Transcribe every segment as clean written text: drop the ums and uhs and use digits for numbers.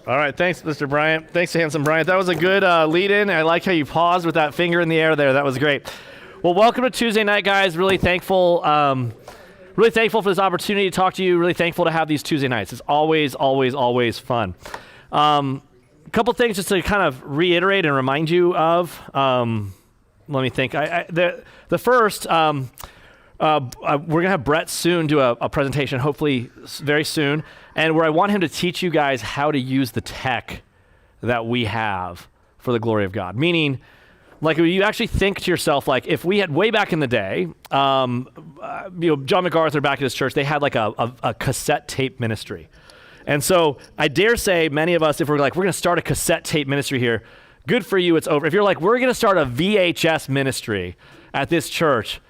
All right, thanks, Mr. Bryant. Thanks, handsome Bryant. That was a good lead-in. I like how you paused with that finger in the air there. That was great. Well, welcome to Tuesday night, guys. Really thankful for this opportunity to talk to you. Really thankful to have these Tuesday nights. It's always, always, always fun. A couple things just to kind of reiterate and remind you of. Let me think. The first, we're going to have Brett soon do a presentation, hopefully very soon, and where I want him to teach you guys how to use the tech that we have for the glory of God. Meaning, like, you actually think to yourself, like, if we had way back in the day, John MacArthur back at his church, they had like a cassette tape ministry. And so I dare say many of us, if we're like, we're going to start a cassette tape ministry here, good for you, it's over. If you're like, we're going to start a VHS ministry at this church,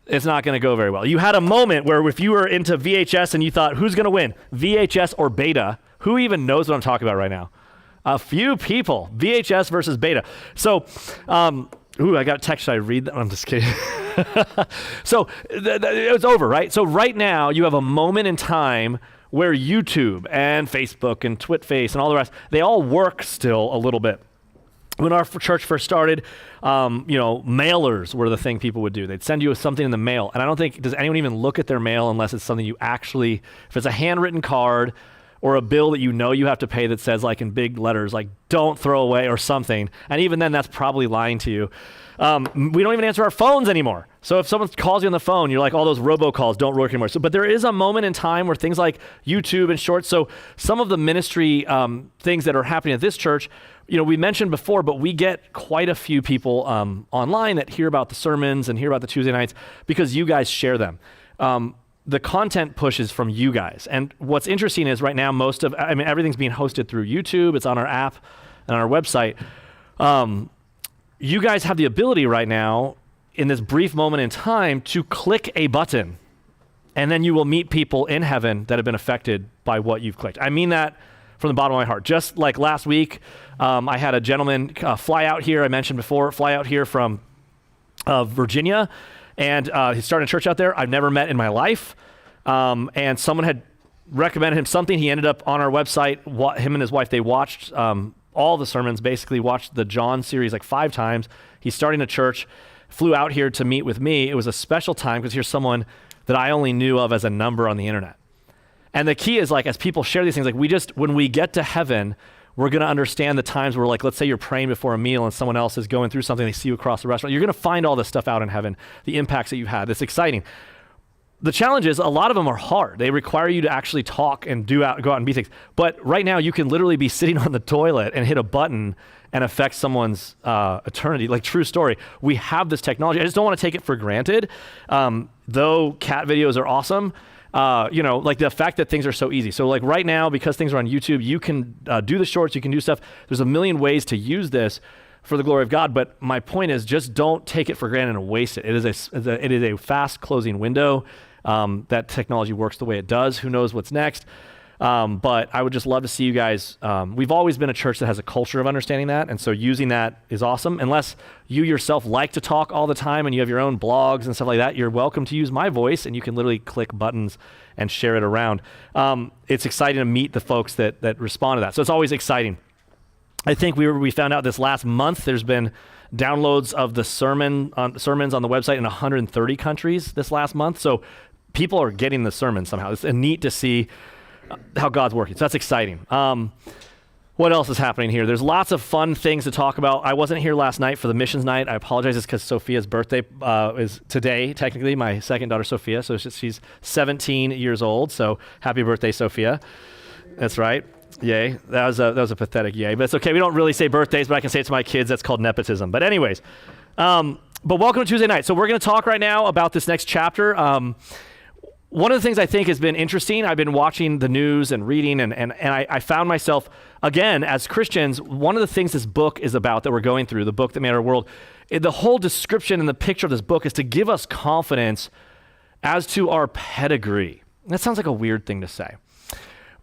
it's not going to go very well. You had a moment where if you were into VHS and you thought, who's going to win, VHS or Beta? Who even knows what I'm talking about right now? A few people, VHS versus Beta. So, I got a text. Should I read that? I'm just kidding. So it was over, right? So right now you have a moment in time where YouTube and Facebook and TwitFace and all the rest, they all work still a little bit. When our church first started, mailers were the thing people would do. They'd send you something in the mail. And I don't think, does anyone even look at their mail unless it's something you actually, if it's a handwritten card or a bill that you know you have to pay that says, like, in big letters, like, don't throw away or something. And even then, that's probably lying to you. We don't even answer our phones anymore. So if someone calls you on the phone, you're like, all those robocalls don't work anymore. But there is a moment in time where things like YouTube and Shorts, so some of the ministry things that are happening at this church, we mentioned before, but we get quite a few people online that hear about the sermons and hear about the Tuesday nights because you guys share them. The content pushes from you guys. And what's interesting is right now, everything's being hosted through YouTube. It's on our app and on our website. You guys have the ability right now, in this brief moment in time, to click a button, and then you will meet people in heaven that have been affected by what you've clicked. I mean that from the bottom of my heart. Just like last week, I had a gentleman fly out here, I mentioned before, fly out here from Virginia, and he's starting a church out there I've never met in my life, and someone had recommended him something. He ended up on our website. Him and his wife, they watched all the sermons, basically watched the John series like 5 times. He's starting a church, flew out here to meet with me. It was a special time because here's someone that I only knew of as a number on the internet. And the key is, like, as people share these things, like, when we get to heaven, we're going to understand the times where, like, let's say you're praying before a meal and someone else is going through something, they see you across the restaurant. You're going to find all this stuff out in heaven, the impacts that you've had. It's exciting. The challenge is a lot of them are hard. They require you to actually talk and go out and be things. But right now you can literally be sitting on the toilet and hit a button and affect someone's eternity. Like, true story. We have this technology. I just don't want to take it for granted. Though cat videos are awesome, like the fact that things are so easy. So like right now, because things are on YouTube, you can do the shorts, you can do stuff. There's a million ways to use this for the glory of God. But my point is, just don't take it for granted and waste it. It is a fast closing window. That technology works the way it does. Who knows what's next? But I would just love to see you guys. We've always been a church that has a culture of understanding that. And so using that is awesome. Unless you yourself like to talk all the time and you have your own blogs and stuff like that, you're welcome to use my voice, and you can literally click buttons and share it around. It's exciting to meet the folks that respond to that. So it's always exciting. I think we found out this last month there's been downloads of the sermons on the website in 130 countries this last month. So people are getting the sermon somehow. It's neat to see how God's working. So that's exciting. What else is happening here? There's lots of fun things to talk about. I wasn't here last night for the missions night. I apologize. It's because Sophia's birthday is today, technically, my second daughter, Sophia. So she's 17 years old. So happy birthday, Sophia. That's right. Yay. That was a pathetic yay. But it's okay. We don't really say birthdays, but I can say it to my kids. That's called nepotism. But anyways, but welcome to Tuesday night. So we're going to talk right now about this next chapter. One of the things I think has been interesting, I've been watching the news and reading, and I found myself, again, as Christians, one of the things this book is about that we're going through, the book that made our world, the whole description and the picture of this book is to give us confidence as to our pedigree. That sounds like a weird thing to say.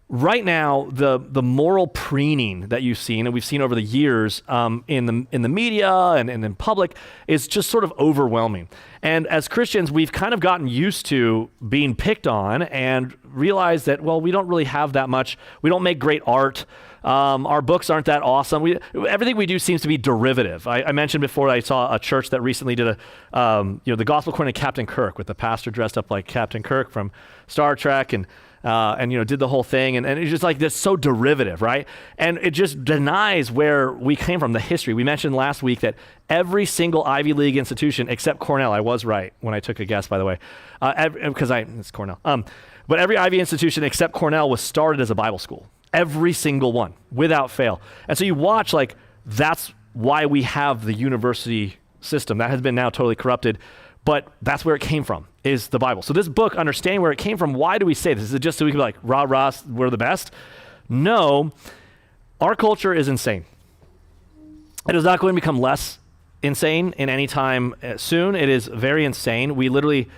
Right now, the moral preening that you've seen, and we've seen over the years in the media and in public, is just sort of overwhelming. And as Christians, we've kind of gotten used to being picked on and realized that, well, we don't really have that much. We don't make great art. Our books aren't that awesome. Everything we do seems to be derivative. I mentioned before I saw a church that recently did the Gospel according to Captain Kirk, with the pastor dressed up like Captain Kirk from Star Trek, and did the whole thing, and it's just like this so derivative, right? And it just denies where we came from, the history. We mentioned last week that every single Ivy League institution except Cornell, I was right when I took a guess, by the way, it's Cornell. But every Ivy institution except Cornell was started as a Bible school. Every single one, without fail. And so you watch, like, that's why we have the university system. That has been now totally corrupted, but that's where it came from, is the Bible. So this book, understanding where it came from, why do we say this? Is it just so we can be like, rah, rah, we're the best? No, our culture is insane. It is not going to become less insane in any time soon. It is very insane. We literally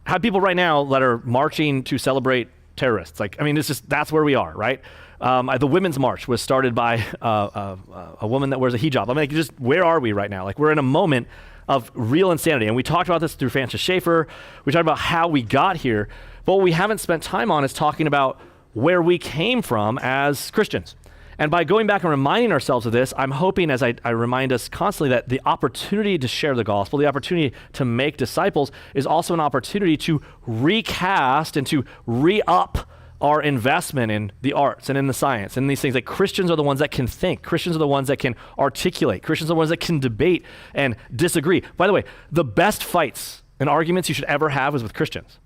have people right now that are marching to celebrate terrorists. That's where we are, right? The Women's March was started by a woman that wears a hijab. Where are we right now? Like, we're in a moment of real insanity. And we talked about this through Francis Schaeffer. We talked about how we got here. But what we haven't spent time on is talking about where we came from as Christians. And by going back and reminding ourselves of this, I'm hoping, as I remind us constantly, that the opportunity to share the gospel, the opportunity to make disciples, is also an opportunity to recast and to re-up our investment in the arts and in the science and these things. Like, Christians are the ones that can think. Christians are the ones that can articulate. Christians are the ones that can debate and disagree. By the way, the best fights and arguments you should ever have is with Christians.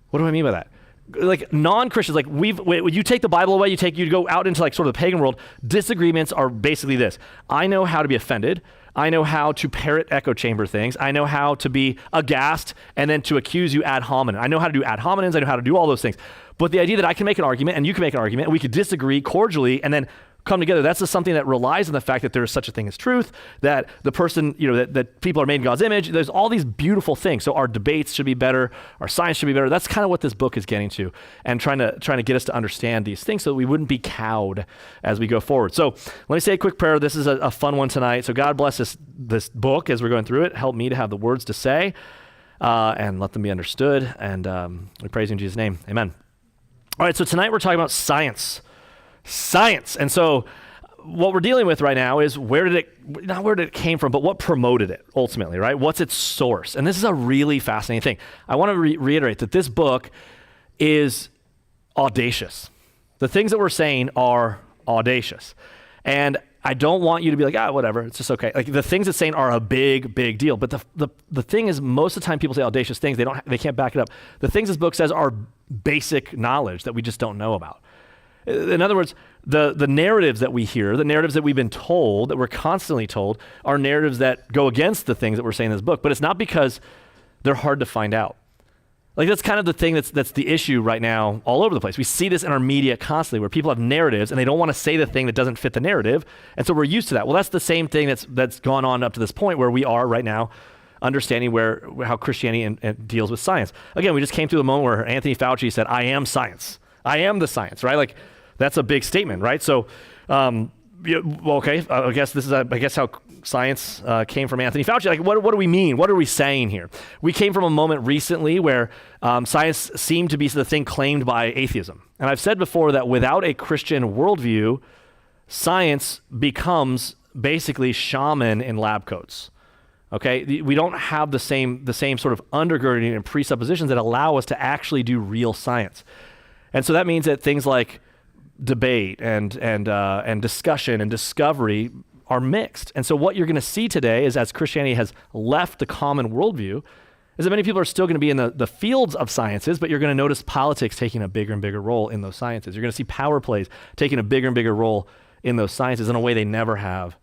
What do I mean by that? Like, non-Christians, like, when you take the Bible away, you go out into like sort of the pagan world, disagreements are basically this. I know how to be offended. I know how to parrot echo chamber things. I know how to be aghast and then to accuse you ad hominem. I know how to do ad hominems. I know how to do all those things. But the idea that I can make an argument and you can make an argument and we could disagree cordially and then come together, that's just something that relies on the fact that there is such a thing as truth, that the person, that people are made in God's image. There's all these beautiful things. So our debates should be better. Our science should be better. That's kind of what this book is getting to, and trying to get us to understand these things so that we wouldn't be cowed as we go forward. So let me say a quick prayer. This is a fun one tonight. So God bless this book as we're going through it. Help me to have the words to say and let them be understood. And we praise you in Jesus' name. Amen. All right, so tonight we're talking about science. And so what we're dealing with right now is not where did it came from, but what promoted it ultimately, right? What's its source? And this is a really fascinating thing. I want to reiterate that this book is audacious. The things that we're saying are audacious. And I don't want you to be like, whatever, it's just okay. Like, the things it's saying are a big, big deal. But the thing is, most of the time people say audacious things, they can't back it up. The things this book says are basic knowledge that we just don't know about. In other words, the narratives that we hear, the narratives that we've been told, that we're constantly told, are narratives that go against the things that we're saying in this book. But it's not because they're hard to find out. Like, that's kind of the thing that's the issue right now all over the place. We see this in our media constantly, where people have narratives and they don't want to say the thing that doesn't fit the narrative. And so we're used to that. Well, that's the same thing that's gone on up to this point, where we are right now understanding how Christianity deals with science. Again, we just came through the moment where Anthony Fauci said, I am science. I am the science, right? Like, that's a big statement, right? So, I guess this is how science came from Anthony Fauci. Like, what do we mean? What are we saying here? We came from a moment recently where science seemed to be the thing claimed by atheism. And I've said before that without a Christian worldview, science becomes basically shaman in lab coats. Okay, we don't have the same sort of undergirding and presuppositions that allow us to actually do real science. And so that means that things like debate and discussion and discovery are mixed. And so what you're going to see today is, as Christianity has left the common worldview, is that many people are still going to be in the fields of sciences, but you're going to notice politics taking a bigger and bigger role in those sciences. You're going to see power plays taking a bigger and bigger role in those sciences in a way they never have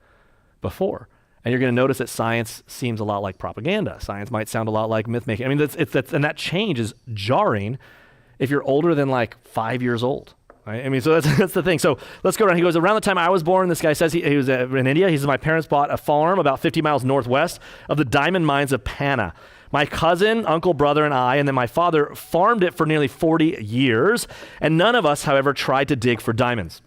before. And you're going to notice that science seems a lot like propaganda. Science might sound a lot like myth making. I mean, and that change is jarring if you're older than like 5 years old. Right? I mean, so that's the thing. So let's go around. He goes, around the time I was born, this guy says he was in India. He says, my parents bought a farm about 50 miles northwest of the diamond mines of Panna. My cousin, uncle, brother, and I, and then my father farmed it for nearly 40 years. And none of us, however, tried to dig for diamonds.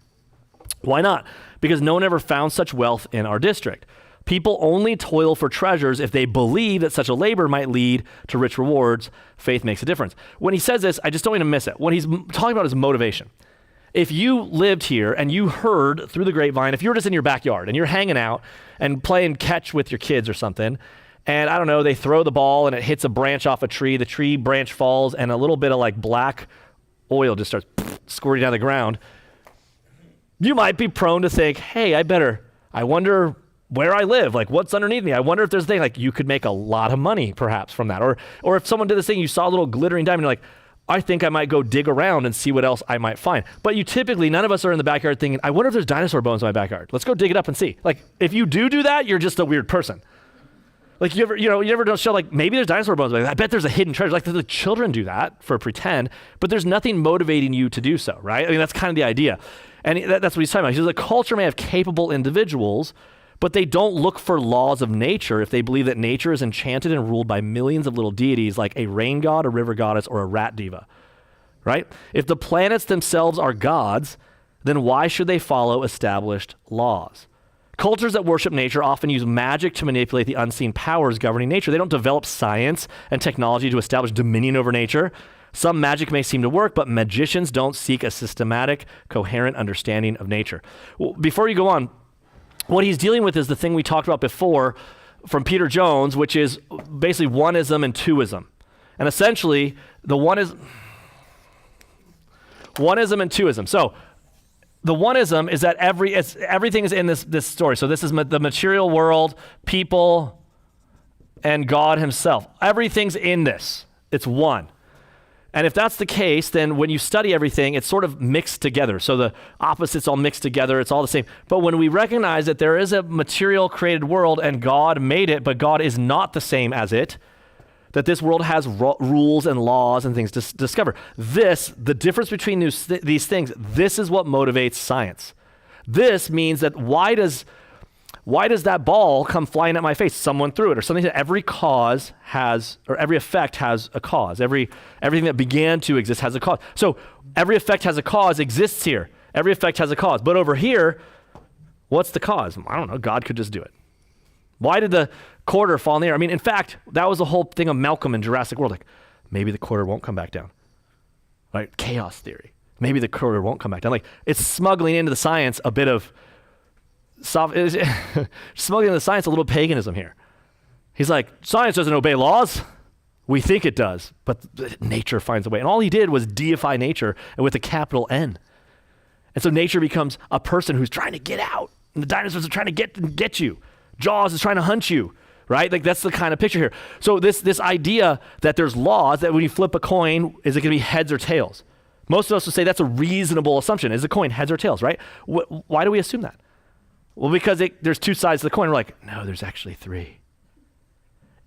Why not? Because no one ever found such wealth in our district. People only toil for treasures if they believe that such a labor might lead to rich rewards. Faith makes a difference. When he says this, I just don't want to miss it. What he's talking about is motivation. If you lived here and you heard through the grapevine, if you were just in your backyard and you're hanging out and playing catch with your kids or something, and I don't know, they throw the ball and it hits a branch off a tree, the tree branch falls, and a little bit of like black oil just starts squirting down the ground, you might be prone to think, hey, I wonder where I live, like what's underneath me. I wonder if there's a thing, like you could make a lot of money perhaps from that. Or if someone did this thing, you saw a little glittering diamond, you're like, I think I might go dig around and see what else I might find. But none of us are in the backyard thinking, I wonder if there's dinosaur bones in my backyard. Let's go dig it up and see. Like if you do that, you're just a weird person. Like you ever don't show like maybe there's dinosaur bones. Like, I bet there's a hidden treasure. Like the children do that for pretend, but there's nothing motivating you to do so, right? I mean, that's kind of the idea. And that's what he's talking about. He says the culture may have capable individuals, but they don't look for laws of nature if they believe that nature is enchanted and ruled by millions of little deities like a rain god, a river goddess, or a rat diva, right? If the planets themselves are gods, then why should they follow established laws? Cultures that worship nature often use magic to manipulate the unseen powers governing nature. They don't develop science and technology to establish dominion over nature. Some magic may seem to work, but magicians don't seek a systematic, coherent understanding of nature. Well, before you go on, what he's dealing with is the thing we talked about before from Peter Jones, which is basically oneism and twoism. And essentially, oneism and twoism. So the oneism is that everything is in this story. So this is the material world, people, and God himself. Everything's in this. It's one. And if that's the case, then when you study everything, it's sort of mixed together. So the opposites all mixed together, it's all the same. But when we recognize that there is a material created world and God made it, but God is not the same as it, that this world has rules and laws and things to discover. The difference between these things, this is what motivates science. This means that why does that ball come flying at my face? Someone threw it or something. Every effect has a cause. Everything that began to exist has a cause. So every effect has a cause exists here. Every effect has a cause. But over here, what's the cause? I don't know. God could just do it. Why did the quarter fall in the air? I mean, in fact, that was the whole thing of Malcolm in Jurassic World. Like, maybe the quarter won't come back down. Right? Chaos theory. Maybe the quarter won't come back down. Like, it's smuggling into the science a bit of smuggling into the science a little paganism here. He's like, science doesn't obey laws. We think it does, but nature finds a way. And all he did was deify nature, and with a capital N. And so nature becomes a person who's trying to get out, and the dinosaurs are trying to get you. Jaws is trying to hunt you, right? Like that's the kind of picture here. So this idea that there's laws, that when you flip a coin, is it going to be heads or tails? Most of us would say that's a reasonable assumption. Is the coin heads or tails, right? Why do we assume that? Well, because there's two sides to the coin. We're like, no, there's actually three.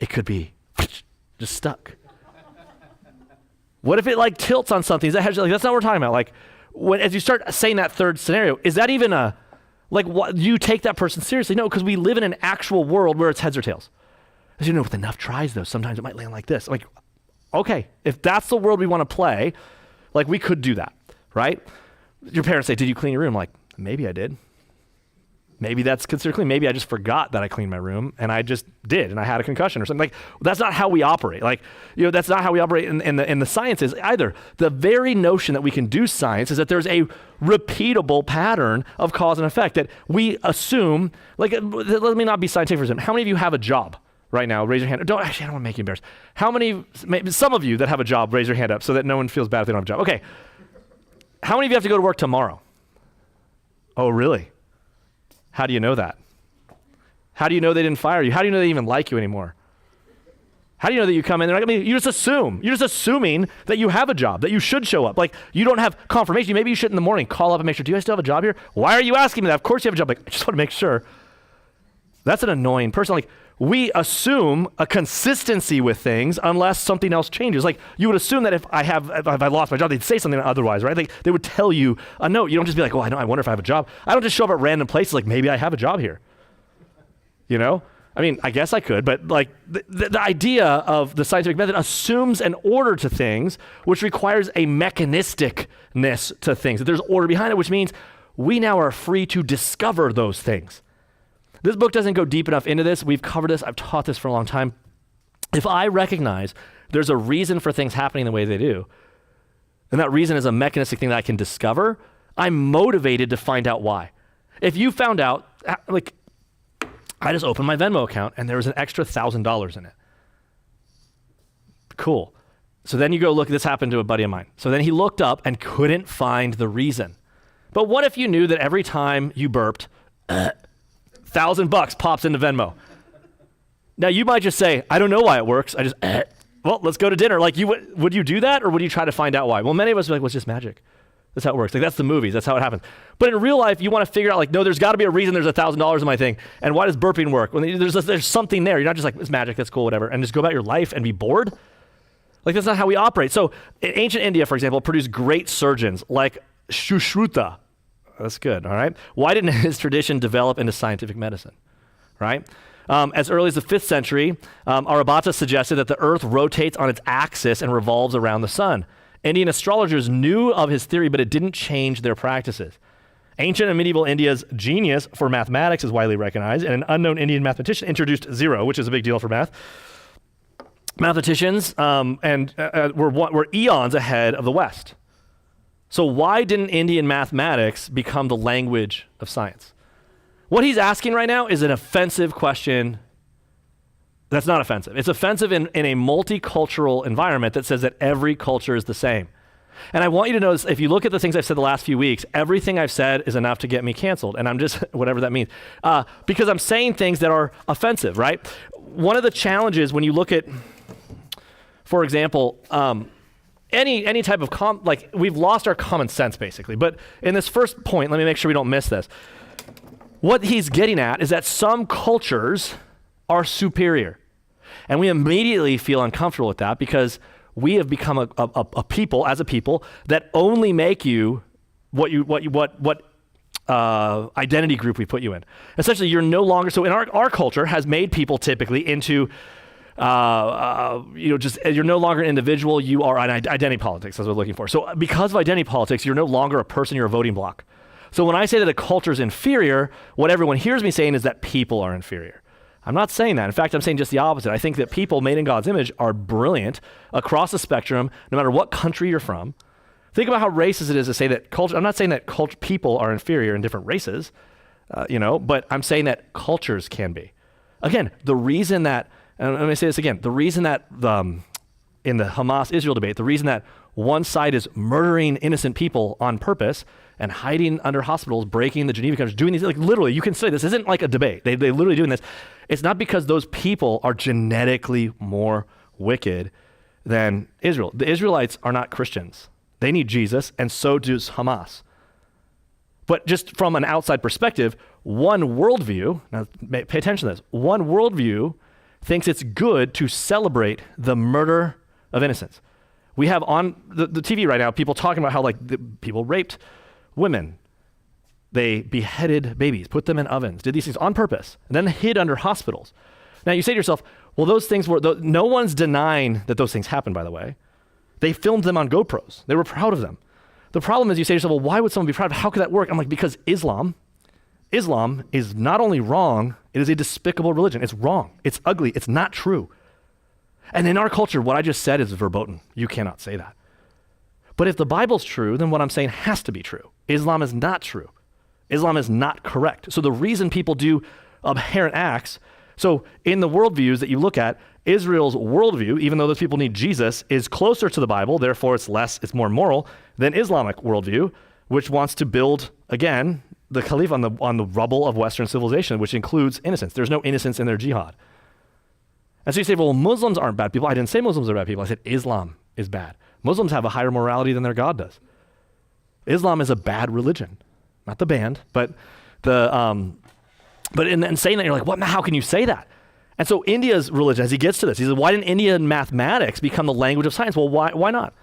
It could be just stuck. What if it like tilts on something? Is that like, that's not what we're talking about. Like, as you start saying that third scenario, is that even what, you take that person seriously? No, because we live in an actual world where it's heads or tails. As you know, with enough tries though, sometimes it might land like this. Like, okay, if that's the world we want to play, like we could do that, right? Your parents say, did you clean your room? Like, maybe I did. Maybe that's considered clean. Maybe I just forgot that I cleaned my room and I just did and I had a concussion or something. Like, that's not how we operate. Like, that's not how we operate in the sciences either. The very notion that we can do science is that there's a repeatable pattern of cause and effect that we assume, like, let me not be scientific for a second. How many of you have a job right now? Raise your hand. I don't want to make you embarrassed. Some of you that have a job, raise your hand up so that no one feels bad if they don't have a job. Okay. How many of you have to go to work tomorrow? Oh, really? How do you know that? How do you know they didn't fire you? How do you know they even like you anymore? How do you know that you come in there? You just assume. You're just assuming that you have a job, that you should show up. Like, you don't have confirmation. Maybe you should in the morning call up and make sure, do you guys still have a job here? Why are you asking me that? Of course you have a job. Like, I just want to make sure. That's an annoying person. Like, we assume a consistency with things unless something else changes. Like, you would assume that if I lost my job, they'd say something otherwise, right? Like, they would tell you a note. You don't just be like, I wonder if I have a job. I don't just show up at random places like, maybe I have a job here. You know? I mean, I guess I could, but like the idea of the scientific method assumes an order to things, which requires a mechanisticness to things. That there's order behind it, which means we now are free to discover those things. This book doesn't go deep enough into this. We've covered this. I've taught this for a long time. If I recognize there's a reason for things happening the way they do, and that reason is a mechanistic thing that I can discover, I'm motivated to find out why. If you found out, like, I just opened my Venmo account and there was an extra $1,000 in it. Cool. So then you go look, this happened to a buddy of mine. So then he looked up and couldn't find the reason. But what if you knew that every time you burped, $1,000 pops into Venmo? Now you might just say, I don't know why it works. I just, well, let's go to dinner. Like, would you do that, or would you try to find out why? Well, many of us are like, well, it's just magic. That's how it works. Like, that's the movies. That's how it happens. But in real life, you want to figure out, like, no, there's got to be a reason there's $1,000 in my thing. And why does burping work? When there's something there. You're not just like, it's magic, that's cool, whatever, and just go about your life and be bored. Like, that's not how we operate. So in ancient India, for example, produced great surgeons like Sushruta. That's good, all right? Why didn't his tradition develop into scientific medicine, right? As early as the 5th century, Aryabhata suggested that the earth rotates on its axis and revolves around the sun. Indian astrologers knew of his theory, but it didn't change their practices. Ancient and medieval India's genius for mathematics is widely recognized, and an unknown Indian mathematician introduced zero, which is a big deal for math. Mathematicians were eons ahead of the West. So why didn't Indian mathematics become the language of science? What he's asking right now is an offensive question. That's not offensive. It's offensive in a multicultural environment that says that every culture is the same. And I want you to notice, if you look at the things I've said the last few weeks, everything I've said is enough to get me canceled. And I'm just, whatever that means, because I'm saying things that are offensive, right? One of the challenges when you look at, for example, any type of, we've lost our common sense basically. But in this first point, let me make sure we don't miss this. What he's getting at is that some cultures are superior. And we immediately feel uncomfortable with that because we have become a people, as a people, that only make you what identity group we put you in. Essentially, you're no longer, so in our culture has made people typically into, you're no longer an individual, you are an identity politics, that's what we're looking for. So because of identity politics, you're no longer a person, you're a voting block. So when I say that a culture is inferior, what everyone hears me saying is that people are inferior. I'm not saying that. In fact, I'm saying just the opposite. I think that people made in God's image are brilliant across the spectrum, no matter what country you're from. Think about how racist it is to say that culture. I'm not saying that people are inferior in different races, but I'm saying that cultures can be. Again, the reason that, and let me say this again, the reason that in the Hamas-Israel debate, the reason that one side is murdering innocent people on purpose and hiding under hospitals, breaking the Geneva Convention, doing these, like literally, you can say this isn't like a debate. They literally doing this. It's not because those people are genetically more wicked than Israel. The Israelites are not Christians. They need Jesus, and so does Hamas. But just from an outside perspective, one worldview, now pay attention to this, one worldview thinks it's good to celebrate the murder of innocents. We have on the TV right now people talking about how people raped women. They beheaded babies, put them in ovens, did these things on purpose, and then hid under hospitals. Now you say to yourself, well, those things no one's denying that those things happened, by the way. They filmed them on GoPros. They were proud of them. The problem is you say to yourself, well, why would someone be proud of it? How could that work? I'm like, because Islam is not only wrong, it is a despicable religion. It's wrong. It's ugly. It's not true. And in our culture, what I just said is verboten. You cannot say that. But if the Bible's true, then what I'm saying has to be true. Islam is not true. Islam is not correct. So the reason people do abhorrent acts, so in the worldviews that you look at, Israel's worldview, even though those people need Jesus, is closer to the Bible, therefore it's more moral than Islamic worldview, which wants to build, again, the caliph on the rubble of Western civilization, which includes innocence. There's no innocence in their jihad. And so you say, well, Muslims aren't bad people. I didn't say Muslims are bad people. I said Islam is bad. Muslims have a higher morality than their God does. Islam is a bad religion. Not the band, but in saying that, you're like, what? How can you say that? And so India's religion, as he gets to this, he says, why didn't Indian mathematics become the language of science? Well, why not?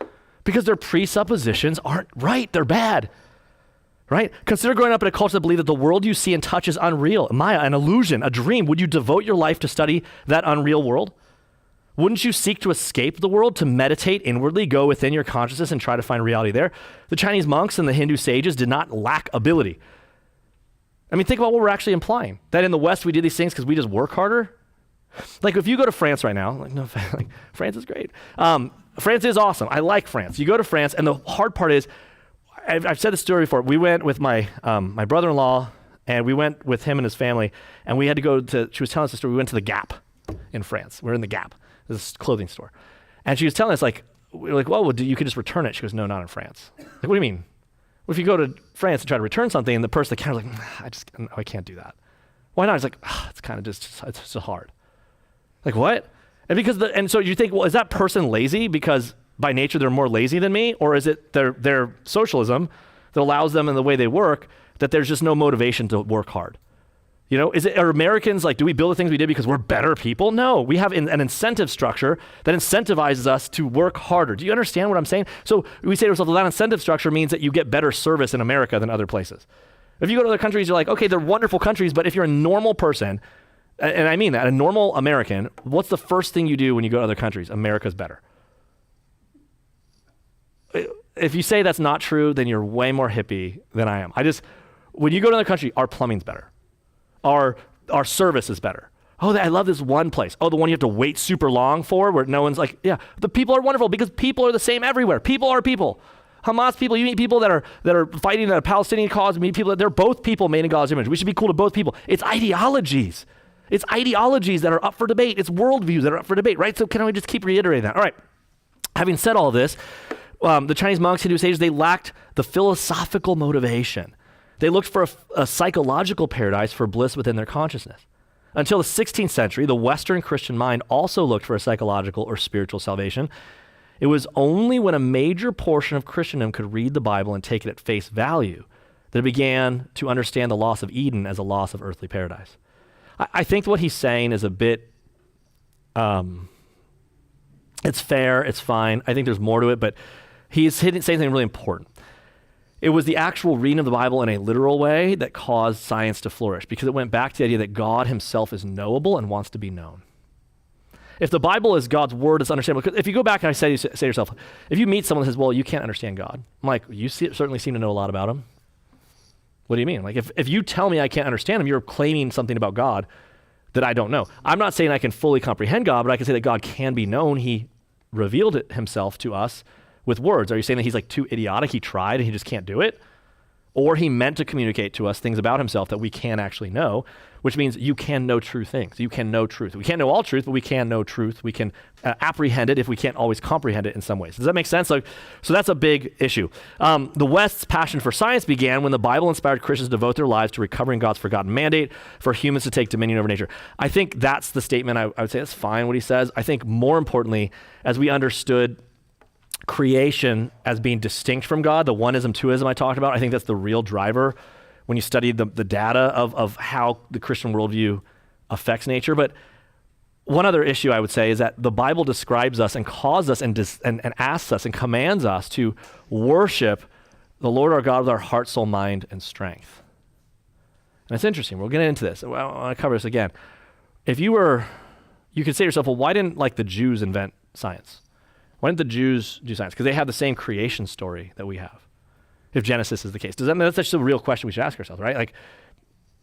Because their presuppositions aren't right. They're bad. Right? Consider growing up in a culture that believes that the world you see and touch is unreal, Maya, an illusion, a dream. Would you devote your life to study that unreal world? Wouldn't you seek to escape the world, to meditate inwardly, go within your consciousness and try to find reality there? The Chinese monks and the Hindu sages did not lack ability. I mean, think about what we're actually implying. That in the West we do these things because we just work harder? Like if you go to France right now, France is great. France is awesome. I like France. You go to France and the hard part is, I've said this story before. We went with my brother-in-law, and we went with him and his family, and we had to go to, she was telling us the story, we went to the Gap in France. We're in the Gap, this clothing store. And she was telling us, like, we were like, well, you could just return it. She goes, no, not in France. Like, what do you mean? Well, if you go to France and try to return something, and the person at the counter's like, I can't do that. Why not? It's like, it's kind of it's so hard. Like, what? And so you think, well, is that person lazy because by nature they're more lazy than me? Or is it their socialism that allows them in the way they work that there's just no motivation to work hard? You know, are Americans like, do we build the things we did because we're better people? No, we have an incentive structure that incentivizes us to work harder. Do you understand what I'm saying? So we say to ourselves, well, that incentive structure means that you get better service in America than other places. If you go to other countries, you're like, okay, they're wonderful countries, but if you're a normal person, and I mean that, a normal American, what's the first thing you do when you go to other countries? America's better. If you say that's not true, then you're way more hippie than I am. When you go to another country, our plumbing's better. Our service is better. Oh, I love this one place. Oh, the one you have to wait super long for where no one's like, yeah, the people are wonderful because people are the same everywhere. People are people. Hamas people, you meet people that are fighting a Palestinian cause, you meet people they're both people made in God's image. We should be cool to both people. It's ideologies. It's ideologies that are up for debate. It's worldviews that are up for debate, right? So can we just keep reiterating that? All right. Having said all this, the Chinese monks, Hindu sages, they lacked the philosophical motivation. They looked for a psychological paradise for bliss within their consciousness. Until the 16th century, the Western Christian mind also looked for a psychological or spiritual salvation. It was only when a major portion of Christendom could read the Bible and take it at face value that it began to understand the loss of Eden as a loss of earthly paradise. I think what he's saying is a bit, it's fair, it's fine. I think there's more to it, but he's saying something really important. It was the actual reading of the Bible in a literal way that caused science to flourish because it went back to the idea that God himself is knowable and wants to be known. If the Bible is God's word, it's understandable. Because if you go back and say to yourself, if you meet someone that says, well, you can't understand God, I'm like, you certainly seem to know a lot about him. What do you mean? Like if you tell me I can't understand him, you're claiming something about God that I don't know. I'm not saying I can fully comprehend God, but I can say that God can be known. He revealed it himself to us with words. Are you saying that he's like too idiotic, he tried and he just can't do it? Or he meant to communicate to us things about himself that we can't actually know, which means you can know true things. You can know truth. We can't know all truth, but we can know truth. We can apprehend it if we can't always comprehend it in some ways. Does that make sense? So that's a big issue. The West's passion for science began when the Bible inspired Christians to devote their lives to recovering God's forgotten mandate for humans to take dominion over nature. I think that's the statement. I would say that's fine what he says. I think more importantly, as we understood creation as being distinct from God, the oneism, twoism I talked about, I think that's the real driver when you study the data of how the Christian worldview affects nature. But one other issue I would say is that the Bible describes us and calls us and asks us and commands us to worship the Lord our God with our heart, soul, mind, and strength. And it's interesting. We'll get into this. I want to cover this again. You could say to yourself, well, why didn't like the Jews invent science? Why didn't the Jews do science? Because they have the same creation story that we have, if Genesis is the case. That's just a real question we should ask ourselves, right? Like,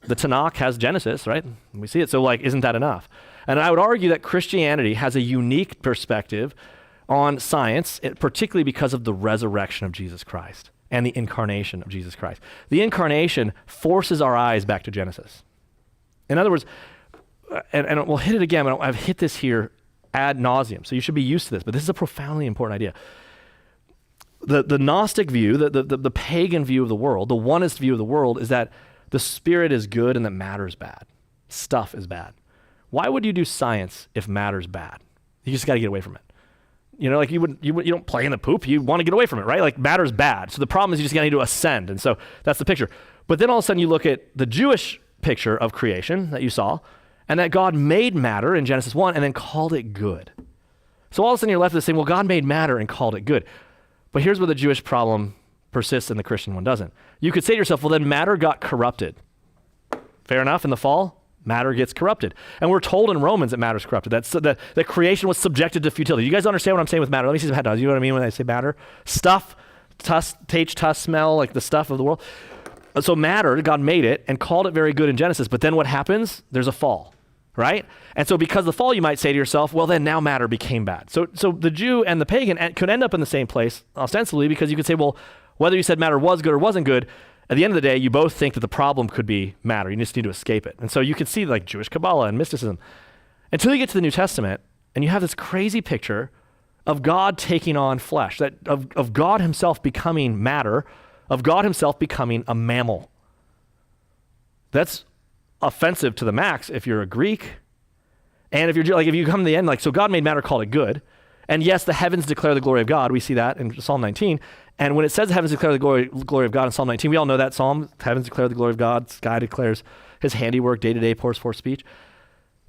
the Tanakh has Genesis, right? We see it, so like, isn't that enough? And I would argue that Christianity has a unique perspective on science, particularly because of the resurrection of Jesus Christ and the incarnation of Jesus Christ. The incarnation forces our eyes back to Genesis. In other words, and we'll hit it again, but I've hit this here ad nauseum, so you should be used to this, but this is a profoundly important idea. The Gnostic view, the pagan view of the world, the onist view of the world is that the spirit is good and that matter is bad. Stuff is bad. Why would you do science if matter's bad? You just got to get away from it. You know, like you don't play in the poop, you want to get away from it, right? Like matter's bad. So the problem is you just got to need to ascend, and so that's the picture. But then all of a sudden you look at the Jewish picture of creation that you saw, and that God made matter in Genesis 1 and then called it good. So all of a sudden you're left with saying, well, God made matter and called it good. But here's where the Jewish problem persists and the Christian one doesn't. You could say to yourself, well, then matter got corrupted. Fair enough, in the fall, matter gets corrupted. And we're told in Romans that matter's corrupted. That creation was subjected to futility. You guys understand what I'm saying with matter? Let me see some head nods. You know what I mean when I say matter? Stuff, taste, smell, like the stuff of the world. So matter, God made it and called it very good in Genesis. But then what happens? There's a fall. Right? And so because of the fall, you might say to yourself, well, then now matter became bad. So the Jew and the pagan could end up in the same place, ostensibly, because you could say, well, Whether you said matter was good or wasn't good, at the end of the day, you both think that the problem could be matter. You just need to escape it. And so you can see like Jewish Kabbalah and mysticism until you get to the New Testament and you have this crazy picture of God taking on flesh, of God himself becoming matter, of God himself becoming a mammal. That's offensive to the max if you're a Greek. And if you're like, if you come to the end, like, so God made matter, called it good. And yes, the heavens declare the glory of God. We see that in Psalm 19. And when it says the heavens declare the glory of God in Psalm 19, we all know that Psalm, heavens declare the glory of God, sky declares his handiwork, day to day pours forth speech.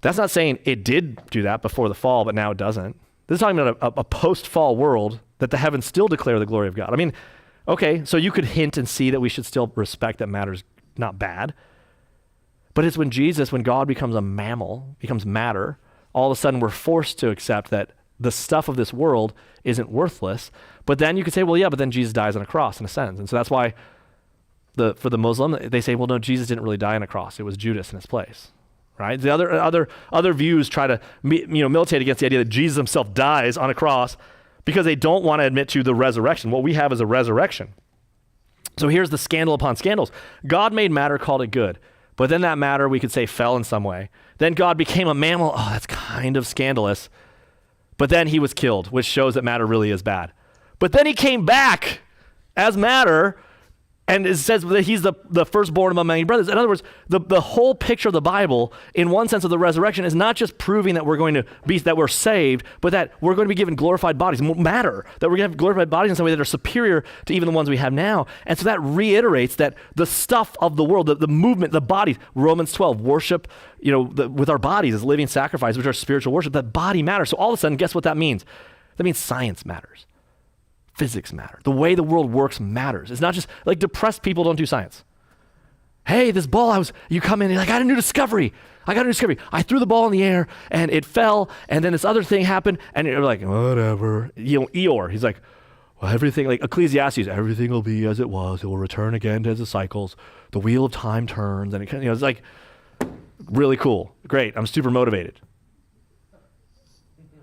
That's not saying it did do that before the fall, but now it doesn't. This is talking about a post-fall world that the heavens still declare the glory of God. I mean, okay, so you could hint and see that we should still respect that matter's not bad. But it's when God becomes a mammal, becomes matter, all of a sudden we're forced to accept that the stuff of this world isn't worthless. But then you could say, well, yeah, but then Jesus dies on a cross and ascends. And so that's why for the Muslim, they say, well, no, Jesus didn't really die on a cross. It was Judas in his place, right? The other views try to militate against the idea that Jesus himself dies on a cross because they don't want to admit to the resurrection. What we have is a resurrection. So here's the scandal upon scandals. God made matter, called it good. But then that matter, we could say, fell in some way. Then God became a mammal. Oh, that's kind of scandalous. But then he was killed, which shows that matter really is bad. But then he came back as matter, and it says that he's the firstborn among many brothers. In other words, the whole picture of the Bible, in one sense of the resurrection, is not just proving that that we're saved, but that we're going to be given glorified bodies, matter, that we're going to have glorified bodies in some way that are superior to even the ones we have now. And so that reiterates that the stuff of the world, the movement, the bodies, Romans 12, worship, with our bodies as living sacrifice, which are spiritual worship, that body matters. So all of a sudden, guess what that means? That means science matters. Physics matter. The way the world works matters. It's not just like depressed people don't do science. Hey, this ball, you come in, you're like, I got a new discovery. I threw the ball in the air and it fell, and then this other thing happened, and you're like, whatever. Eeyore, he's like, well, everything, like Ecclesiastes, everything will be as it was. It will return again to the cycles. The wheel of time turns, and it's like really cool. Great. I'm super motivated.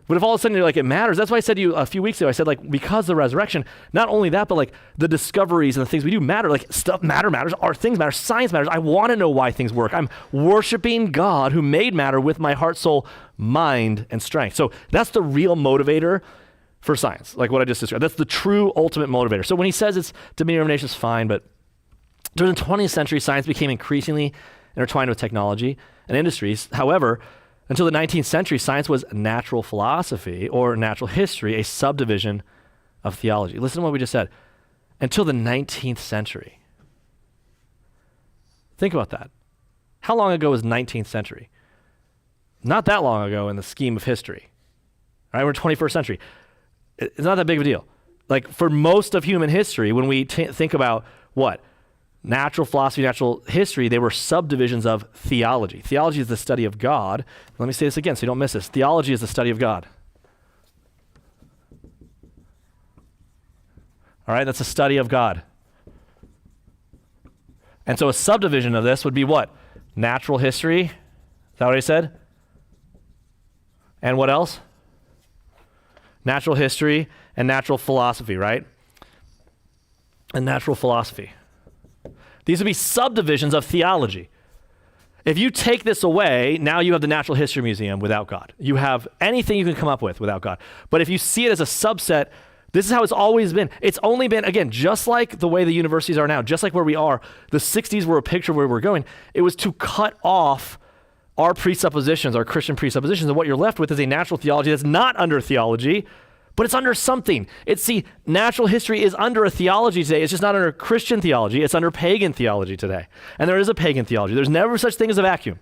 But if all of a sudden you're like, it matters, that's why I said to you a few weeks ago, I said, like, because of the resurrection, not only that, but like the discoveries and the things we do matter, like stuff matters, our things matter, science matters. I want to know why things work. I'm worshiping God who made matter with my heart, soul, mind, and strength. So that's the real motivator for science, like what I just described. That's the true ultimate motivator. So when he says it's dominion of nations, fine, but during the 20th century, science became increasingly intertwined with technology and industries. However, until the 19th century, science was natural philosophy or natural history, a subdivision of theology. Listen to what we just said. Until the 19th century. Think about that. How long ago was 19th century? Not that long ago in the scheme of history. Right? We're 21st century. It's not that big of a deal. Like for most of human history, when we think about what? Natural philosophy, natural history, they were subdivisions of theology. Theology is the study of God. Let me say this again so you don't miss this. Theology is the study of God. All right, that's a study of God. And so a subdivision of this would be what? Natural history. Is that what I said? And what else? Natural history and natural philosophy, right? And natural philosophy. These would be subdivisions of theology. If you take this away, now you have the Natural History Museum without God. You have anything you can come up with without God. But if you see it as a subset, this is how it's always been. It's only been, again, just like the way the universities are now, just like where we are, the 60s were a picture of where we're going. It was to cut off our presuppositions, our Christian presuppositions, and what you're left with is a natural theology that's not under theology, but it's under something. Natural history is under a theology today. It's just not under Christian theology. It's under pagan theology today. And there is a pagan theology. There's never such thing as a vacuum.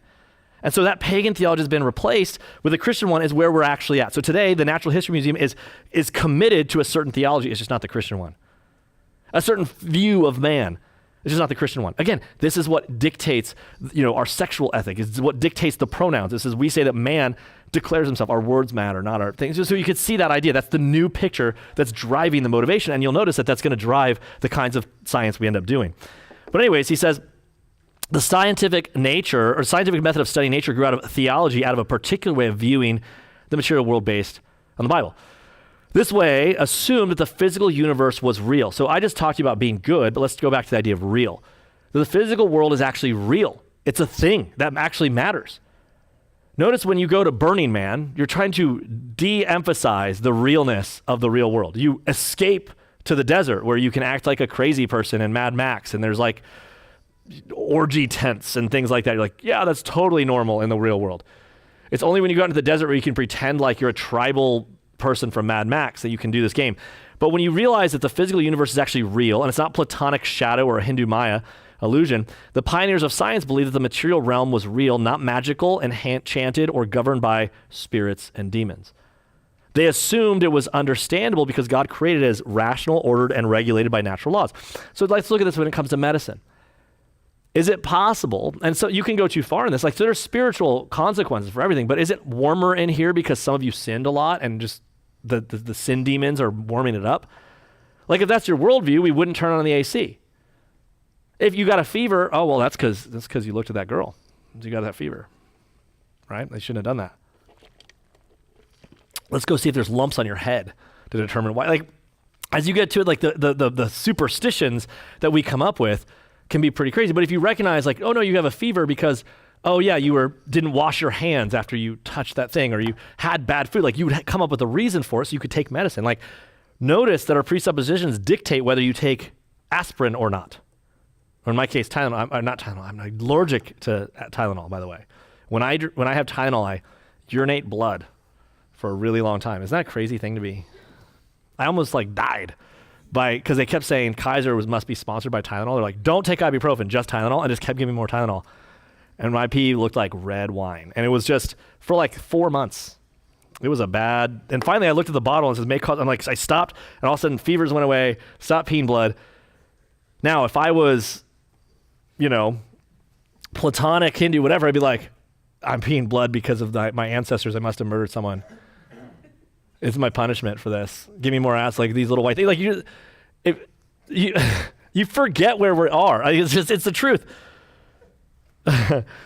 And so that pagan theology has been replaced with the Christian one is where we're actually at. So today, the Natural History Museum is committed to a certain theology. It's just not the Christian one. A certain view of man. It's just not the Christian one. Again, this is what dictates, our sexual ethic. It's what dictates the pronouns. This is, we say that man declares himself. Our words matter, not our things. So you could see that idea. That's the new picture that's driving the motivation. And you'll notice that that's going to drive the kinds of science we end up doing. But anyways, he says, the scientific method of studying nature grew out of theology, out of a particular way of viewing the material world based on the Bible. This way assumed that the physical universe was real. So I just talked to you about being good, but let's go back to the idea of real. The physical world is actually real. It's a thing that actually matters. Notice when you go to Burning Man, you're trying to de-emphasize the realness of the real world. You escape to the desert where you can act like a crazy person in Mad Max, and there's like orgy tents and things like that. You're like, yeah, that's totally normal in the real world. It's only when you go into the desert where you can pretend like you're a tribal person from Mad Max that you can do this game. But when you realize that the physical universe is actually real and it's not Platonic shadow or a Hindu Maya illusion, the pioneers of science believed that the material realm was real, not magical, enchanted, or governed by spirits and demons. They assumed it was understandable because God created it as rational, ordered, and regulated by natural laws. So let's look at this when it comes to medicine. Is it possible, and so you can go too far in this, like so there's spiritual consequences for everything, but is it warmer in here because some of you sinned a lot and just the sin demons are warming it up? Like if that's your worldview, we wouldn't turn on the AC. If you got a fever, oh, well, that's because you looked at that girl. You got that fever, right? They shouldn't have done that. Let's go see if there's lumps on your head to determine why. Like as you get to it, like the superstitions that we come up with can be pretty crazy. But if you recognize like, oh no, you have a fever because, oh yeah, you didn't wash your hands after you touched that thing, or you had bad food, like you would come up with a reason for it so you could take medicine. Like notice that our presuppositions dictate whether you take aspirin or not. Or in my case, Tylenol. Not Tylenol. I'm allergic to Tylenol, by the way. When I have Tylenol, I urinate blood for a really long time. Isn't that a crazy thing to be? I almost like died because they kept saying Kaiser must be sponsored by Tylenol. They're like, don't take ibuprofen, just Tylenol, and just kept giving me more Tylenol. And my pee looked like red wine. And it was just for like 4 months. It was a bad, and finally I looked at the bottle and it says may cause, I'm like, I stopped, and all of a sudden fevers went away, stopped peeing blood. Now, if I was, Platonic, Hindu, whatever, I'd be like, I'm peeing blood because of my ancestors. I must have murdered someone. It's my punishment for this. Give me more ass, like these little white things. Like you forget where we are. It's the truth.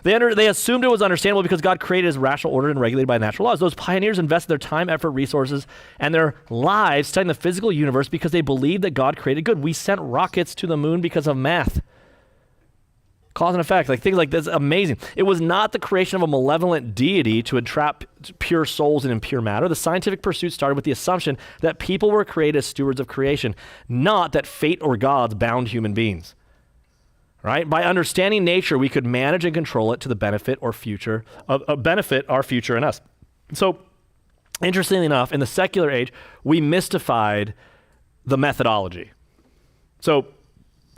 They assumed it was understandable because God created as rational, ordered, and regulated by natural laws. Those pioneers invested their time, effort, resources, and their lives studying the physical universe because they believed that God created good. We sent rockets to the moon because of math. Cause and effect, like things like this, amazing. It was not the creation of a malevolent deity to entrap pure souls in impure matter. The scientific pursuit started with the assumption that people were created as stewards of creation, not that fate or gods bound human beings. Right? By understanding nature, we could manage and control it to the benefit our future and us. So, interestingly enough, in the secular age, we mystified the methodology. So,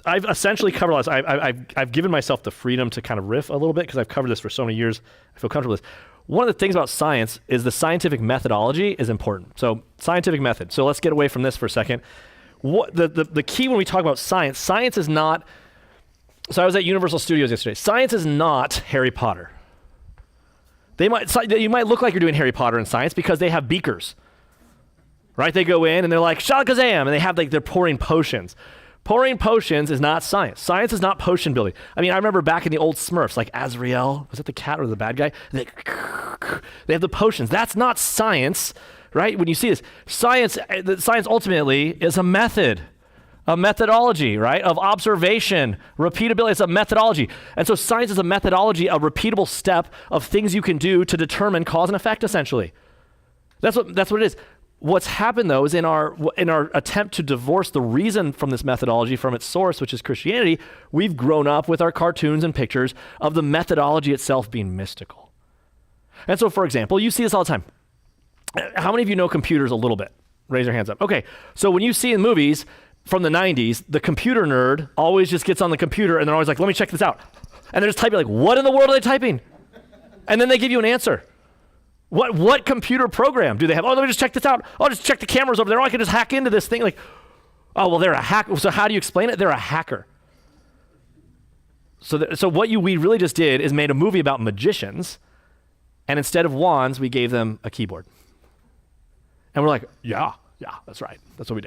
I've essentially covered all this. I've given myself the freedom to kind of riff a little bit because I've covered this for so many years. I feel comfortable with this. One of the things about science is the scientific methodology is important. So scientific method. So let's get away from this for a second. What the key when we talk about science is not, so I was at Universal Studios yesterday. Science is not Harry Potter. You might look like you're doing Harry Potter in science because they have beakers, right? They go in and they're like, Shalakazam, and they have they're pouring potions. Pouring potions is not science. Science is not potion building. I mean, I remember back in the old Smurfs, like Azrael, was it the cat or the bad guy? They have the potions. That's not science, right? When you see this, science ultimately is a method, a methodology, right? Of observation, repeatability. It's a methodology. And so science is a methodology, a repeatable step of things you can do to determine cause and effect, essentially. That's what it is. What's happened, though, is in our attempt to divorce the reason from this methodology from its source, which is Christianity, we've grown up with our cartoons and pictures of the methodology itself being mystical. And so, for example, you see this all the time. How many of you know computers a little bit? Raise your hands up. Okay, so when you see in movies from the 90s, the computer nerd always just gets on the computer and they're always like, let me check this out. And they're just typing like, what in the world are they typing? And then they give you an answer. What computer program do they have? Oh, let me just check this out. I'll just check the cameras over there. Oh, I can just hack into this thing. Like, oh, well, they're a hacker. So how do you explain it? They're a hacker. So what we really just did is made a movie about magicians, and instead of wands, we gave them a keyboard. And we're like, yeah, that's right. That's what we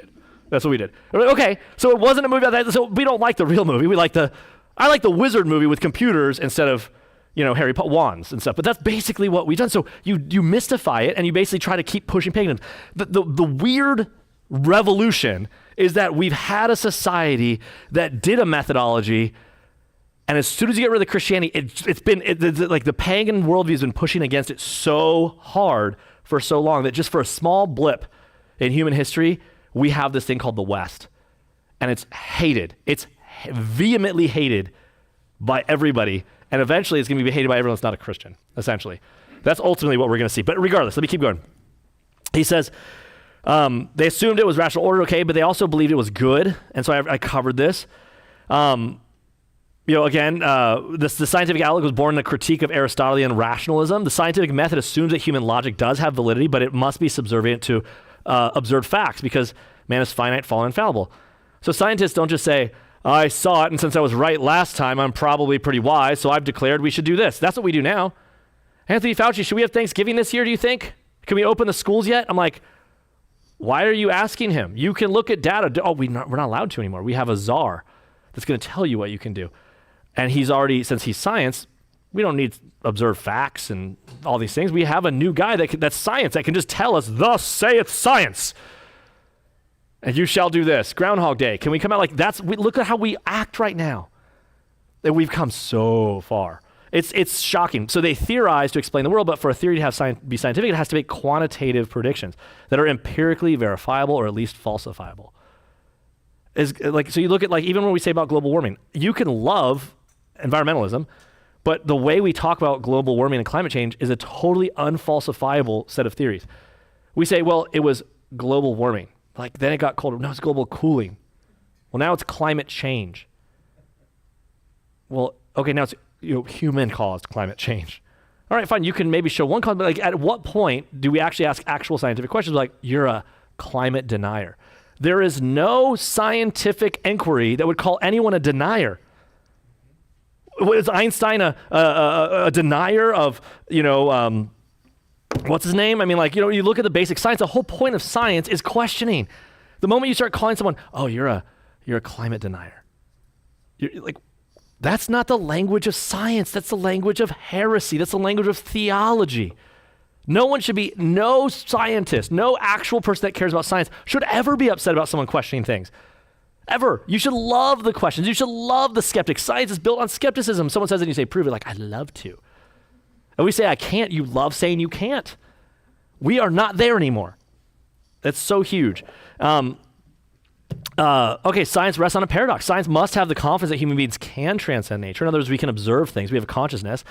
did. We're like, okay, so it wasn't a movie about that. So we don't like the real movie. I like the wizard movie with computers instead of Harry Potter wands and stuff. But that's basically what we've done. So you mystify it, and you basically try to keep pushing paganism. The weird revolution is that we've had a society that did a methodology, and as soon as you get rid of the Christianity, it's like the pagan worldview has been pushing against it so hard for so long that just for a small blip in human history, we have this thing called the West. And it's hated. It's vehemently hated by everybody. And eventually it's going to be hated by everyone that's not a Christian, essentially. That's ultimately what we're going to see. But regardless, let me keep going. He says, they assumed it was rational order, okay, but they also believed it was good. And so I covered this. The scientific outlook was born in a critique of Aristotelian rationalism. The scientific method assumes that human logic does have validity, but it must be subservient to observed facts because man is finite, fallen, and fallible. So scientists don't just say, I saw it, and since I was right last time, I'm probably pretty wise, so I've declared we should do this. That's what we do now. Anthony Fauci, should we have Thanksgiving this year, do you think? Can we open the schools yet? I'm like, why are you asking him? You can look at data. Oh, we're not allowed to anymore. We have a czar that's going to tell you what you can do. And he's already, since he's science, we don't need observed facts and all these things. We have a new guy that's science that can just tell us, thus saith science. And you shall do this. Groundhog Day. Can we come out like look at how we act right now. That we've come so far. It's shocking. So they theorize to explain the world, but for a theory to be scientific, it has to make quantitative predictions that are empirically verifiable or at least falsifiable. So you look at even when we say about global warming, you can love environmentalism, but the way we talk about global warming and climate change is a totally unfalsifiable set of theories. We say, well, it was global warming. Then it got colder. No, it's global cooling. Well, now it's climate change. Well, okay, now it's human-caused climate change. All right, fine. You can maybe show one cause, but at what point do we actually ask actual scientific questions like, you're a climate denier? There is no scientific inquiry that would call anyone a denier. Was Einstein a denier of, what's his name? I mean, you look at the basic science, the whole point of science is questioning. The moment you start calling someone, oh, you're a climate denier. That's not the language of science. That's the language of heresy. That's the language of theology. No scientist, no actual person that cares about science should ever be upset about someone questioning things. Ever. You should love the questions. You should love the skeptics. Science is built on skepticism. Someone says it and you say, prove it. I'd love to. And we say, I can't. You love saying you can't. We are not there anymore. That's so huge. Okay, science rests on a paradox. Science must have the confidence that human beings can transcend nature. In other words, we can observe things. We have a consciousness.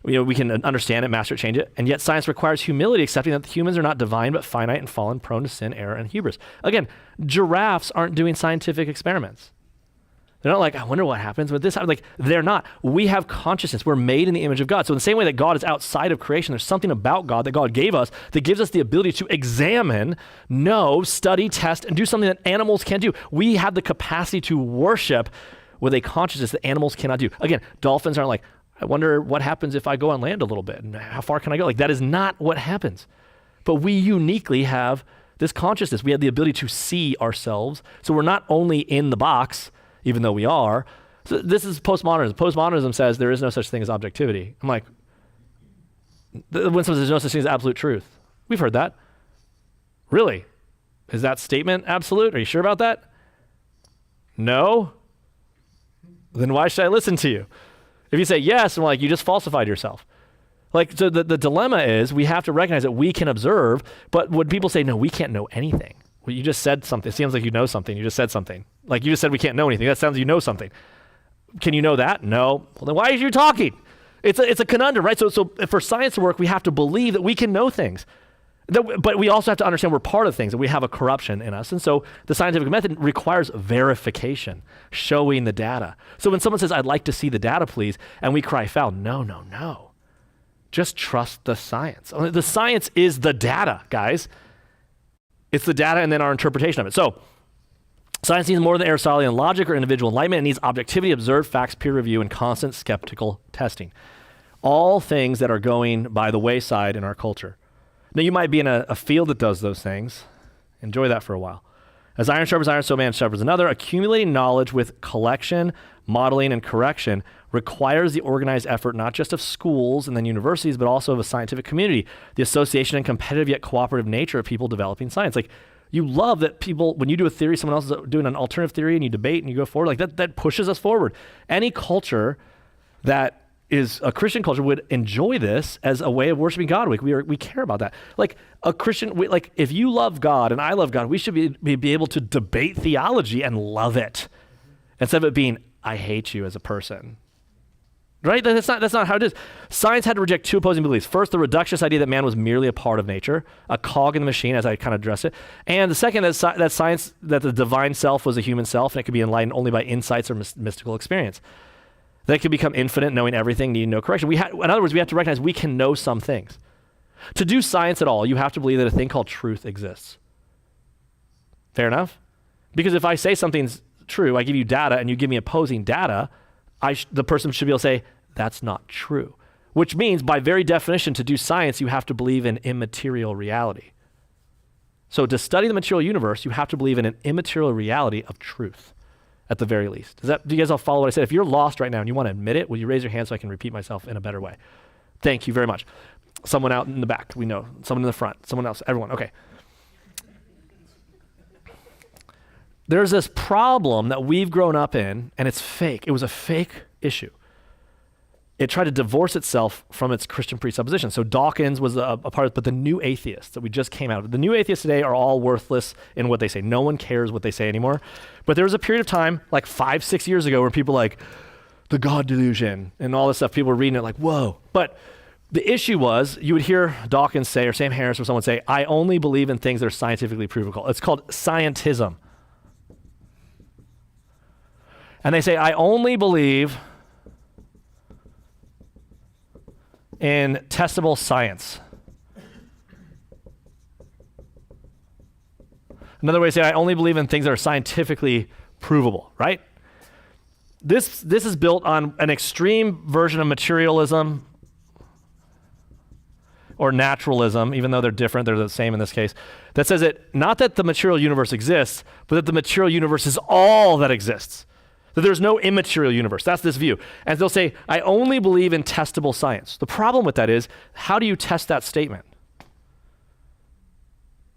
We can understand it, master it, change it. And yet science requires humility, accepting that the humans are not divine, but finite and fallen, prone to sin, error, and hubris. Again, giraffes aren't doing scientific experiments. They're not I wonder what happens with this. They're not. We have consciousness. We're made in the image of God. So in the same way that God is outside of creation, there's something about God that God gave us that gives us the ability to examine, know, study, test, and do something that animals can't do. We have the capacity to worship with a consciousness that animals cannot do. Again, dolphins aren't I wonder what happens if I go on land a little bit and how far can I go? That is not what happens. But we uniquely have this consciousness. We have the ability to see ourselves. So we're not only in the box, even though we are. So this is postmodernism. Postmodernism says there is no such thing as objectivity. I'm when someone says there's no such thing as absolute truth. We've heard that. Really? Is that statement absolute? Are you sure about that? No? Then why should I listen to you? If you say yes, I'm you just falsified yourself. So the dilemma is we have to recognize that we can observe, but when people say, no, we can't know anything. Well, you just said something. It seems like you know something. You just said something. You just said we can't know anything. That sounds like you know something. Can you know that? No. Well, then why are you talking? It's a conundrum, right? So for science to work, we have to believe that we can know things. But we also have to understand we're part of things, and we have a corruption in us. And so the scientific method requires verification, showing the data. So when someone says, I'd like to see the data, please, and we cry foul, no. Just trust the science. The science is the data, guys. It's the data and then our interpretation of it. So science needs more than Aristotelian logic or individual enlightenment. It needs objectivity, observed facts, peer review, and constant skeptical testing. All things that are going by the wayside in our culture. Now, you might be in a field that does those things. Enjoy that for a while. As iron sharpens iron, so man sharpens another. Accumulating knowledge with collection, modeling, and correction requires the organized effort not just of schools and then universities, but also of a scientific community, the association and competitive yet cooperative nature of people developing science. Like, you love that people, when you do a theory, someone else is doing an alternative theory and you debate and you go forward, like that pushes us forward. Any culture that is a Christian culture would enjoy this as a way of worshiping God. We care about that. Like a Christian, like if you love God and I love God, we should be able to debate theology and love it instead of it being, I hate you as a person. Right? That's not how it is. Science had to reject two opposing beliefs. First, the reductionist idea that man was merely a part of nature, a cog in the machine, as I kind of addressed it. And the second, that science, that the divine self was a human self and it could be enlightened only by insights or mystical experience. That could become infinite, knowing everything, needing no correction. In other words, we have to recognize we can know some things. To do science at all, you have to believe that a thing called truth exists. Fair enough? Because if I say something's true, I give you data and you give me opposing data, the person should be able to say, that's not true. Which means, by very definition, to do science, you have to believe in immaterial reality. So to study the material universe, you have to believe in an immaterial reality of truth, at the very least. Do you guys all follow what I said? If you're lost right now and you want to admit it, will you raise your hand so I can repeat myself in a better way? Thank you very much. Someone out in the back, we know. Someone in the front, someone else, everyone, okay. There's this problem that we've grown up in, and it's fake. It was a fake issue. It tried to divorce itself from its Christian presupposition. So Dawkins was a part of it, but the new atheists that we just came out of, the new atheists today are all worthless in what they say. No one cares what they say anymore. But there was a period of time, like 5-6 years ago, where people like, the God delusion and all this stuff, people were reading it like, whoa. But the issue was, you would hear Dawkins say, or Sam Harris or someone say, I only believe in things that are scientifically provable. It's called scientism. And they say, I only believe in testable science. Another way to say, I only believe in things that are scientifically provable, right? This is built on an extreme version of materialism or naturalism, even though they're different, they're the same in this case, that says that not that the material universe exists, but that the material universe is all that exists. That there's no immaterial universe. That's this view. And they'll say, I only believe in testable science. The problem with that is, how do you test that statement?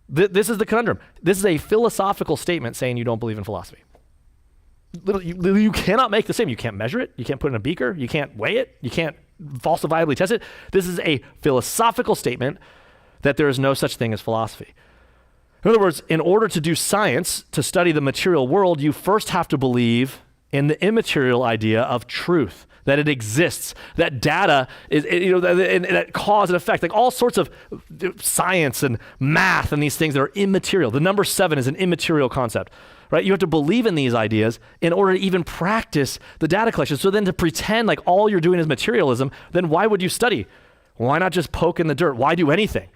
This is the conundrum. This is a philosophical statement saying you don't believe in philosophy. You cannot make the same. You can't measure it. You can't put it in a beaker. You can't weigh it. You can't falsifiably test it. This is a philosophical statement that there is no such thing as philosophy. In other words, in order to do science, to study the material world, you first have to believe in the immaterial idea of truth, that it exists, that data is, that cause and effect, like all sorts of science and math and these things that are immaterial. The number 7 is an immaterial concept, right? You have to believe in these ideas in order to even practice the data collection. So then to pretend like all you're doing is materialism, then why would you study? Why not just poke in the dirt? Why do anything?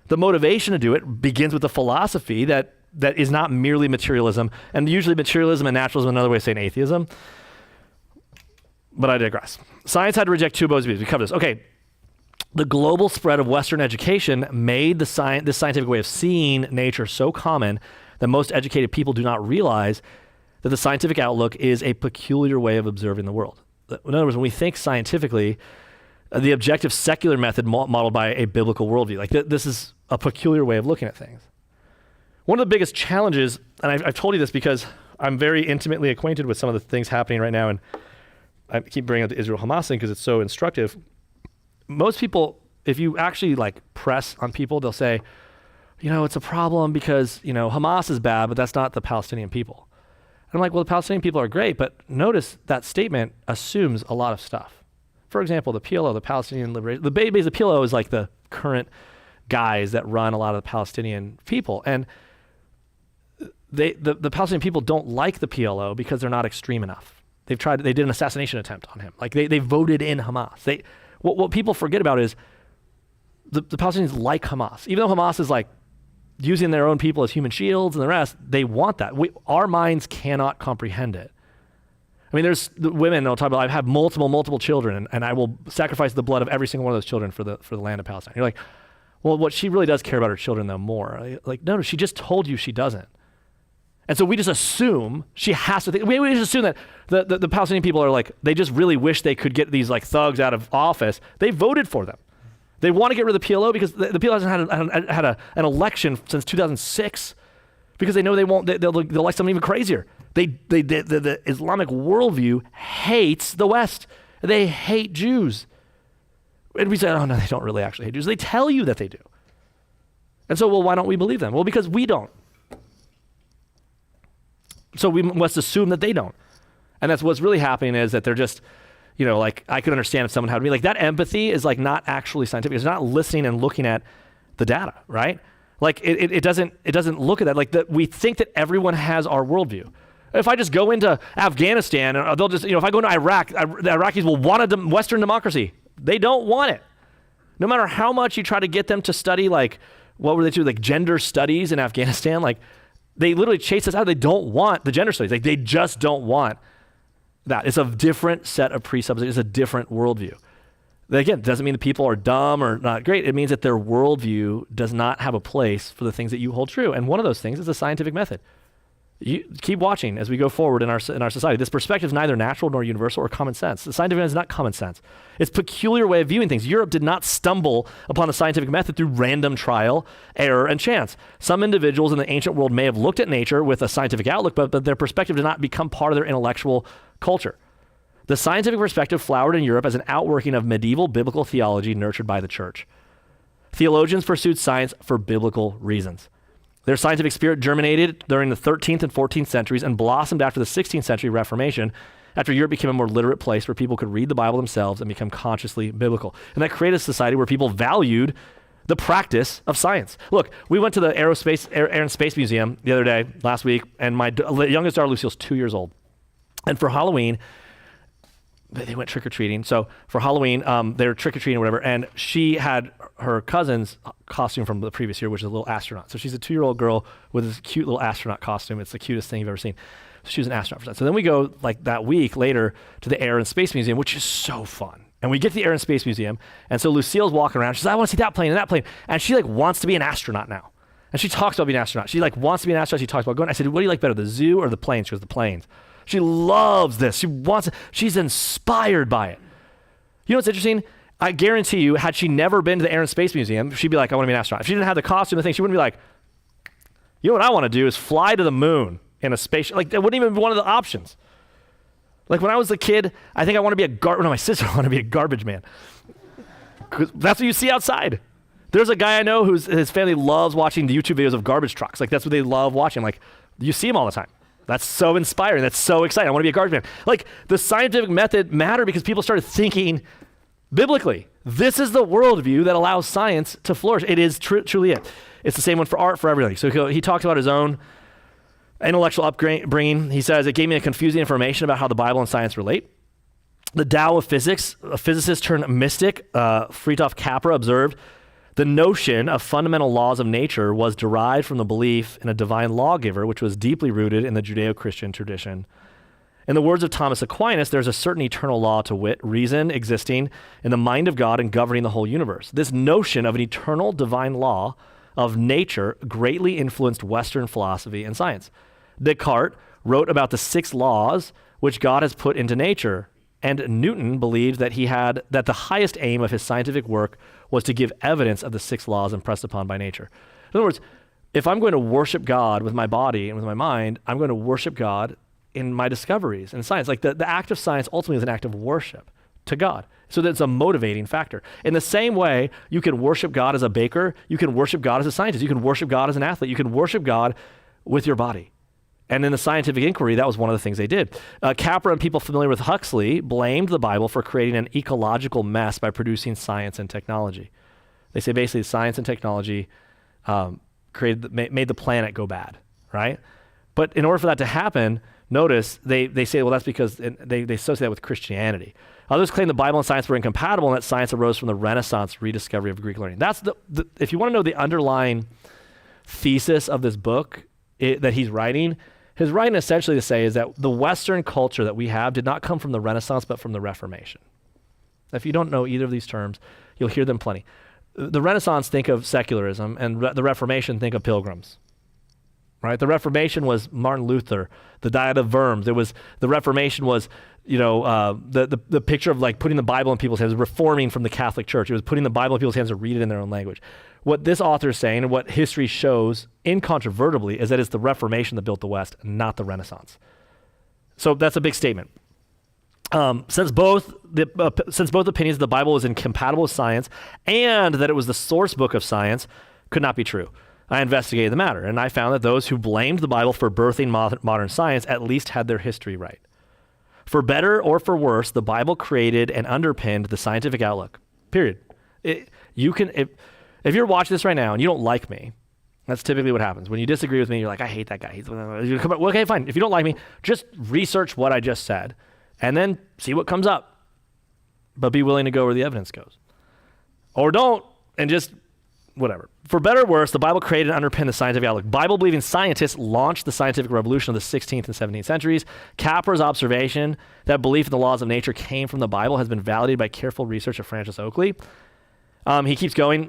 The motivation to do it begins with the philosophy that is not merely materialism, and usually materialism and naturalism, another way of saying atheism. But I digress. Science had to reject two opposing views. We covered this. Okay, the global spread of Western education made this scientific way of seeing nature so common that most educated people do not realize that the scientific outlook is a peculiar way of observing the world. In other words, when we think scientifically, the objective secular method modeled by a biblical worldview, like this is a peculiar way of looking at things. One of the biggest challenges, and I've told you this because I'm very intimately acquainted with some of the things happening right now, and I keep bringing up the Israel-Hamas thing because it's so instructive. Most people, if you actually like press on people, they'll say, it's a problem because, Hamas is bad, but that's not the Palestinian people. And I'm like, well, the Palestinian people are great, but notice that statement assumes a lot of stuff. For example, the PLO, the Palestinian Liberation, the PLO is like the current guys that run a lot of the Palestinian people. And the Palestinian people don't like the PLO because they're not extreme enough. They did an assassination attempt on him. Like they voted in Hamas. What people forget about is the Palestinians like Hamas. Even though Hamas is like using their own people as human shields and the rest, they want that. Our minds cannot comprehend it. I mean, there's the women that'll talk about, I've had multiple children and I will sacrifice the blood of every single one of those children for the land of Palestine. You're like, well, what she really does care about her children though more. Like, no, she just told you she doesn't. And so we just assume she has to think, we just assume that the Palestinian people are like, they just really wish they could get these like thugs out of office. They voted for them. They want to get rid of the PLO because the PLO hasn't had an election since 2006 because they know they'll like something even crazier. The Islamic worldview hates the West. They hate Jews. And we say, oh no, they don't really actually hate Jews. They tell you that they do. And so, well, why don't we believe them? Well, because we don't. So we must assume that they don't. And that's what's really happening is that they're just, like I could understand if someone had me, like that empathy is like not actually scientific. It's not listening and looking at the data, right? Like it doesn't look at that. Like we think that everyone has our worldview. If I just go into Afghanistan, they'll just, if I go into Iraq, the Iraqis will want a Western democracy. They don't want it. No matter how much you try to get them to study, like, what were they doing? Like gender studies in Afghanistan, like, they literally chase us out. They don't want the gender studies. Like they just don't want that. It's a different set of presuppositions. It's a different worldview. Again, it doesn't mean the people are dumb or not great. It means that their worldview does not have a place for the things that you hold true. And one of those things is the scientific method. You keep watching as we go forward in our society. This perspective is neither natural nor universal or common sense. The scientific method is not common sense. It's a peculiar way of viewing things. Europe did not stumble upon the scientific method through random trial, error, and chance. Some individuals in the ancient world may have looked at nature with a scientific outlook, but their perspective did not become part of their intellectual culture. The scientific perspective flowered in Europe as an outworking of medieval biblical theology nurtured by the church. Theologians pursued science for biblical reasons. Their scientific spirit germinated during the 13th and 14th centuries and blossomed after the 16th century Reformation, after Europe became a more literate place where people could read the Bible themselves and become consciously biblical. And that created a society where people valued the practice of science. Look, we went to the Air and Space Museum the other day, last week, and my youngest daughter, Lucille's 2 years old. And for Halloween, they went trick-or-treating. So for Halloween, they were trick-or-treating or whatever, and she had her cousin's costume from the previous year, which is a little astronaut. So she's a 2-year-old girl with this cute little astronaut costume. It's the cutest thing you've ever seen. So she was an astronaut for that. So then we go like that week later to the Air and Space Museum, which is so fun. And we get to the Air and Space Museum, and so Lucille's walking around. She says, I want to see that plane and that plane. And she like wants to be an astronaut now. And she talks about being an astronaut. She like wants to be an astronaut. She talks about going. I said, what do you like better, the zoo or the planes? She goes, the planes. She loves this. She wants it. She's inspired by it. You know what's interesting? I guarantee you, had she never been to the Air and Space Museum, she'd be like, I want to be an astronaut. If she didn't have the costume and thing, she wouldn't be like, you know what I want to do is fly to the moon in a spaceship. Like, that wouldn't even be one of the options. Like, when I was a kid, I think I want to be my sister wanted to be a garbage man. 'Cause that's what you see outside. There's a guy I know his family loves watching the YouTube videos of garbage trucks. Like, that's what they love watching. Like, you see them all the time. That's so inspiring. That's so exciting. I want to be a garbage man. Like, the scientific method mattered because people started thinking biblically. This is the worldview that allows science to flourish. It is truly it. It's the same one for art, for everything. So he talks about his own intellectual upbringing. He says, it gave me a confusing information about how the Bible and science relate. The Tao of physics, a physicist turned mystic, Fritjof Capra, observed, the notion of fundamental laws of nature was derived from the belief in a divine lawgiver, which was deeply rooted in the Judeo-Christian tradition. In the words of Thomas Aquinas, there's a certain eternal law, to wit, reason existing in the mind of God and governing the whole universe. This notion of an eternal divine law of nature greatly influenced Western philosophy and science. Descartes wrote about the 6 laws which God has put into nature, and Newton believed that the highest aim of his scientific work was to give evidence of the 6 laws impressed upon by nature. In other words, if I'm going to worship God with my body and with my mind, I'm going to worship God in my discoveries in science. Like the act of science ultimately is an act of worship to God. So that's a motivating factor. In the same way, you can worship God as a baker, you can worship God as a scientist, you can worship God as an athlete, you can worship God with your body. And in the scientific inquiry, that was one of the things they did. Capra and people familiar with Huxley blamed the Bible for creating an ecological mess by producing science and technology. They say basically science and technology made the planet go bad, right? But in order for that to happen, notice they say, well, that's because they associate that with Christianity. Others claim the Bible and science were incompatible and that science arose from the Renaissance rediscovery of Greek learning. That's if you want to know the underlying thesis of this book that he's writing, his writing essentially to say is that the Western culture that we have did not come from the Renaissance, but from the Reformation. If you don't know either of these terms, you'll hear them plenty. The Renaissance, think of secularism, and the Reformation, think of pilgrims. right? The Reformation was Martin Luther, the Diet of Worms. The Reformation was, the picture of like putting the Bible in people's hands, reforming from the Catholic Church. It was putting the Bible in people's hands to read it in their own language. What this author is saying and what history shows incontrovertibly is that it's the Reformation that built the West, not the Renaissance. So that's a big statement. Since both opinions the Bible is incompatible with science and that it was the source book of science could not be true, I investigated the matter, and I found that those who blamed the Bible for birthing modern science at least had their history right. For better or for worse, the Bible created and underpinned the scientific outlook, period. If you're watching this right now and you don't like me, that's typically what happens. When you disagree with me, you're like, I hate that guy. Okay, fine. If you don't like me, just research what I just said and then see what comes up. But be willing to go where the evidence goes. Or don't, and just whatever. For better or worse, the Bible created and underpinned the scientific outlook. Bible-believing scientists launched the scientific revolution of the 16th and 17th centuries. Capper's observation that belief in the laws of nature came from the Bible has been validated by careful research of Francis Oakley. He keeps going.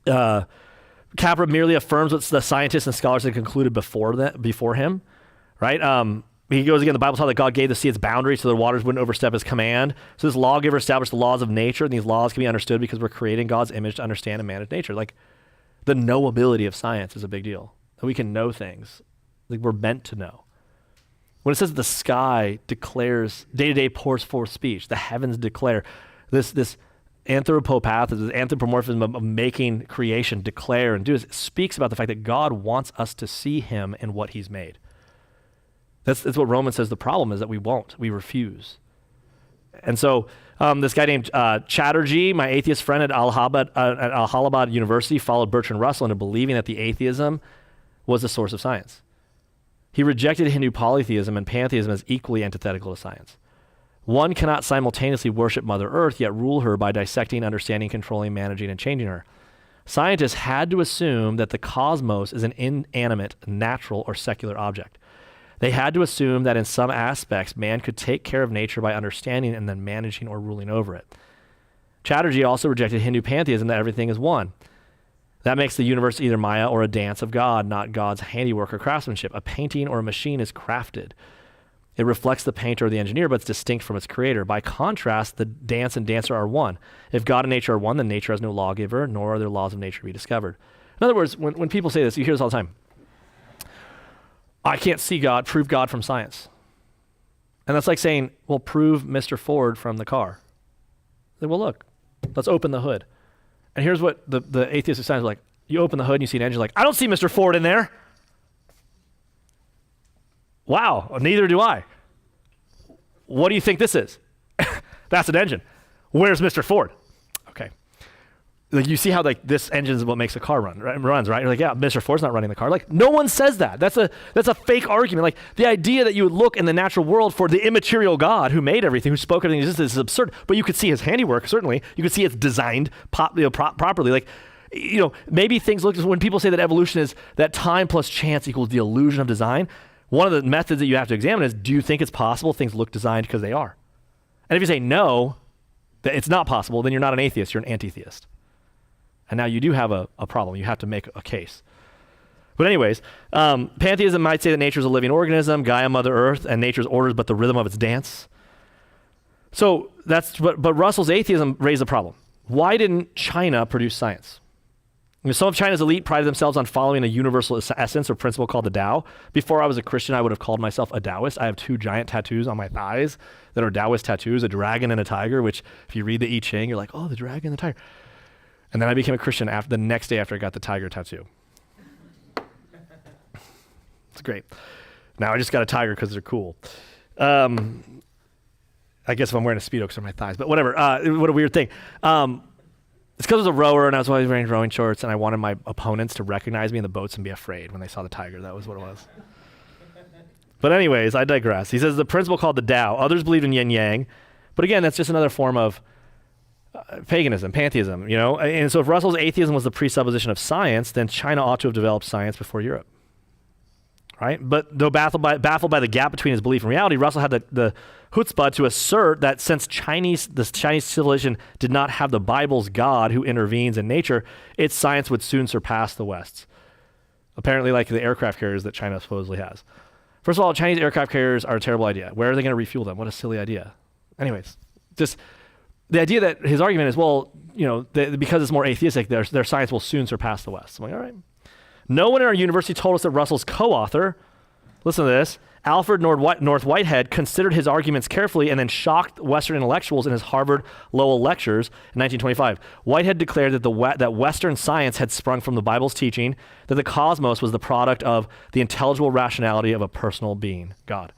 Capra merely affirms what the scientists and scholars had concluded before him, right? He goes again, the Bible taught that God gave the sea its boundaries so the waters wouldn't overstep his command. So this lawgiver established the laws of nature, and these laws can be understood because we're creating God's image to understand and manage nature. Like, the knowability of science is a big deal. That we can know things. Like, we're meant to know. When it says that the sky declares, day-to-day pours forth speech, the heavens declare, this anthropopath, this anthropomorphism of making creation declare and do, it speaks about the fact that God wants us to see him in what he's made. That's what Romans says the problem is, that we won't. We refuse. And so this guy named Chatterjee, my atheist friend at Allahabad University, followed Bertrand Russell into believing that the atheism was the source of science. He rejected Hindu polytheism and pantheism as equally antithetical to science. One cannot simultaneously worship Mother Earth, yet rule her by dissecting, understanding, controlling, managing, and changing her. Scientists had to assume that the cosmos is an inanimate, natural, or secular object. They had to assume that in some aspects, man could take care of nature by understanding and then managing or ruling over it. Chatterjee also rejected Hindu pantheism that everything is one. That makes the universe either Maya or a dance of God, not God's handiwork or craftsmanship. A painting or a machine is crafted. It reflects the painter or the engineer, but it's distinct from its creator. By contrast, the dance and dancer are one. If God and nature are one, then nature has no lawgiver, nor are there laws of nature to be discovered. In other words, when people say this, you hear this all the time. I can't see God, prove God from science. And that's like saying, well, prove Mr. Ford from the car. Then, well, look, let's open the hood. And here's what the atheistic science is like. You open the hood and you see an engine, like, I don't see Mr. Ford in there. Wow, neither do I. What do you think this is? That's an engine. Where's Mr. Ford? Okay. Like, you see how like this engine is what makes a car runs, right? You're like, yeah, Mr. Ford's not running the car. Like, no one says that. That's a fake argument. Like, the idea that you would look in the natural world for the immaterial God who made everything, who spoke everything existed, is absurd. But you could see his handiwork, certainly. You could see it's designed properly. Like, maybe things look, when people say that evolution is that time plus chance equals the illusion of design, one of the methods that you have to examine is, do you think it's possible things look designed because they are? And if you say no, that it's not possible, then you're not an atheist, you're an anti-theist. And now you do have a problem. You have to make a case. But anyways, pantheism might say that nature is a living organism, Gaia, Mother Earth, and nature's orders but the rhythm of its dance. So but Russell's atheism raised a problem. Why didn't China produce science? Some of China's elite prided themselves on following a universal essence or principle called the Tao. Before I was a Christian, I would have called myself a Taoist. I have 2 giant tattoos on my thighs that are Taoist tattoos, a dragon and a tiger, which if you read the I Ching, you're like, oh, the dragon and the tiger. And then I became a Christian the next day after I got the tiger tattoo. It's great. Now I just got a tiger because they're cool. I guess if I'm wearing a Speedo because they're my thighs, but whatever. What a weird thing. It's because I was a rower and I was always wearing rowing shorts and I wanted my opponents to recognize me in the boats and be afraid when they saw the tiger. That was what it was. But anyways, I digress. He says the principle called the Tao. Others believed in yin yang. But again, that's just another form of paganism, pantheism, And so if Russell's atheism was the presupposition of science, then China ought to have developed science before Europe. Right? But though baffled by the gap between his belief and reality, Russell had the chutzpah to assert that since the Chinese civilization did not have the Bible's God who intervenes in nature, its science would soon surpass the West's. Apparently like the aircraft carriers that China supposedly has. First of all, Chinese aircraft carriers are a terrible idea. Where are they going to refuel them? What a silly idea. Anyways, just the idea that his argument is, well, because it's more atheistic, their science will soon surpass the West. I'm like, all right. No one in our university told us that Russell's co-author, listen to this, Alfred North Whitehead, considered his arguments carefully and then shocked Western intellectuals in his Harvard Lowell lectures in 1925. Whitehead declared that Western science had sprung from the Bible's teaching, that the cosmos was the product of the intelligible rationality of a personal being, God.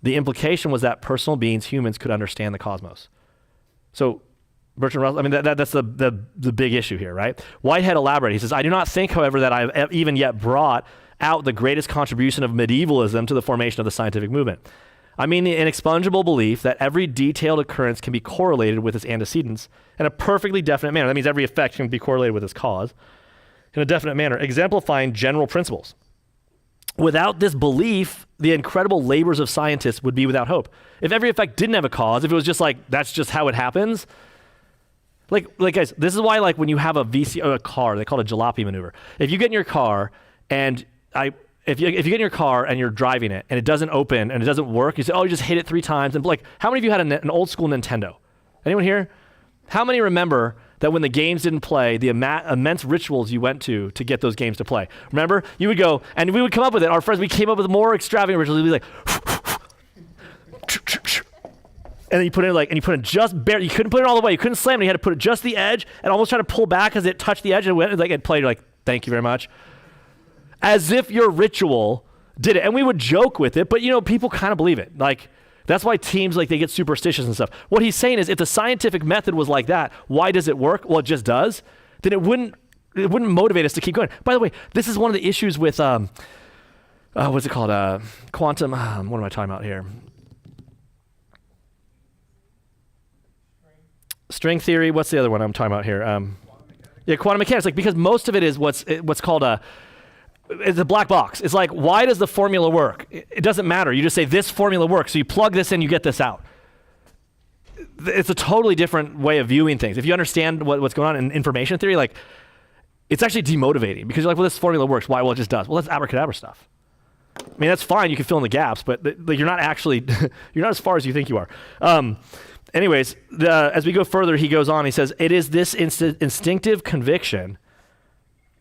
The implication was that personal beings, humans, could understand the cosmos. So Bertrand Russell, that's the big issue here, right? Whitehead elaborated. He says, I do not think, however, that I have even yet brought out the greatest contribution of medievalism to the formation of the scientific movement. I mean the inexpugnable belief that every detailed occurrence can be correlated with its antecedents in a perfectly definite manner. That means every effect can be correlated with its cause in a definite manner, exemplifying general principles. Without this belief, the incredible labors of scientists would be without hope. If every effect didn't have a cause, if it was just like, that's just how it happens, like guys, this is why like when you have a car, they call it a jalopy maneuver. If you get in your car and if you get in your car and you're driving it and it doesn't open and it doesn't work, you say, oh, you just hit it 3 times. And like, how many of you had an old school Nintendo? Anyone here? How many remember that when the games didn't play, the immense rituals you went to get those games to play? Remember? You would go, and we would come up with it. Our friends, we came up with more extravagant rituals. We'd be like, and then you put it just bare. You couldn't put it all the way. You couldn't slam it. You had to put it just the edge and almost try to pull back as it touched the edge and it played. You're like, thank you very much. As if your ritual did it. And we would joke with it, but people kind of believe it. Like, that's why teams, like, they get superstitious and stuff. What he's saying is, if the scientific method was like that, why does it work? Well, it just does. Then it wouldn't motivate us to keep going. By the way, this is one of the issues with, what's it called? Quantum, what am I talking about here? String theory. What's the other one I'm talking about here? Quantum mechanics. Like, because most of it is what's called it's a black box. It's like, why does the formula work? It doesn't matter. You just say this formula works. So you plug this in, you get this out. It's a totally different way of viewing things. If you understand what's going on in information theory, like, it's actually demotivating because you're like, well, this formula works. Why? Well, it just does. Well, that's abracadabra stuff. I mean, that's fine. You can fill in the gaps, but you're not actually, you're not as far as you think you are. Anyways, as we go further, he goes on. He says, it is this instinctive conviction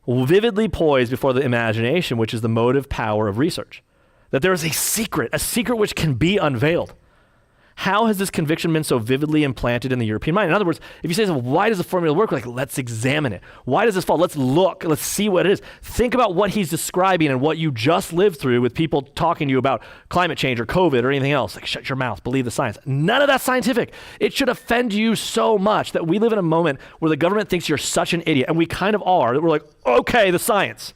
vividly poised before the imagination, which is the motive power of research, that there is a secret which can be unveiled. How has this conviction been so vividly implanted in the European mind? In other words, if you say, well, why does the formula work? Like, let's examine it. Why does this fall? Let's look. Let's see what it is. Think about what he's describing and what you just lived through with people talking to you about climate change or COVID or anything else. Like, shut your mouth. Believe the science. None of that's scientific. It should offend you so much that we live in a moment where the government thinks you're such an idiot, and we kind of are, that we're like, okay, the science.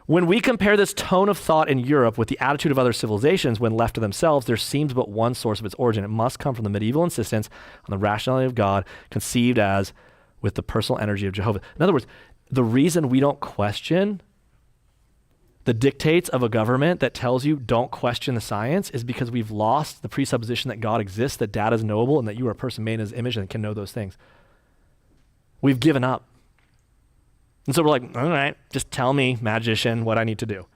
When we compare this tone of thought in Europe with the attitude of other civilizations when left to themselves, there seems but one source of its origin. It must come from the medieval insistence on the rationality of God, conceived as with the personal energy of Jehovah. In other words, the reason we don't question the dictates of a government that tells you don't question the science is because we've lost the presupposition that God exists, that data is knowable, and that you are a person made in his image and can know those things. We've given up. And so we're like, all right, just tell me, magician, what I need to do.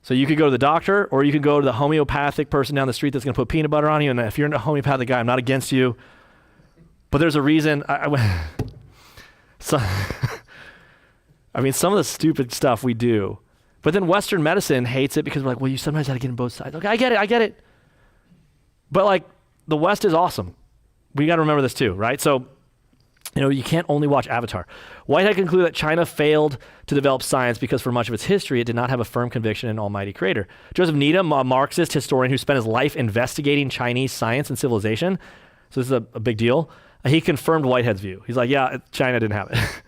So you could go to the doctor, or you could go to the homeopathic person down the street that's going to put peanut butter on you. And if you're a homeopathic guy, I'm not against you. But there's a reason. Some of the stupid stuff we do. But then Western medicine hates it because we're like, well, you sometimes have to get in both sides. Okay, I get it. But like, the West is awesome. We got to remember this too, right? So, you can't only watch Avatar. Whitehead concluded that China failed to develop science because for much of its history, it did not have a firm conviction in an almighty creator. Joseph Needham, a Marxist historian who spent his life investigating Chinese science and civilization, so this is a big deal, he confirmed Whitehead's view. He's like, yeah, China didn't have it,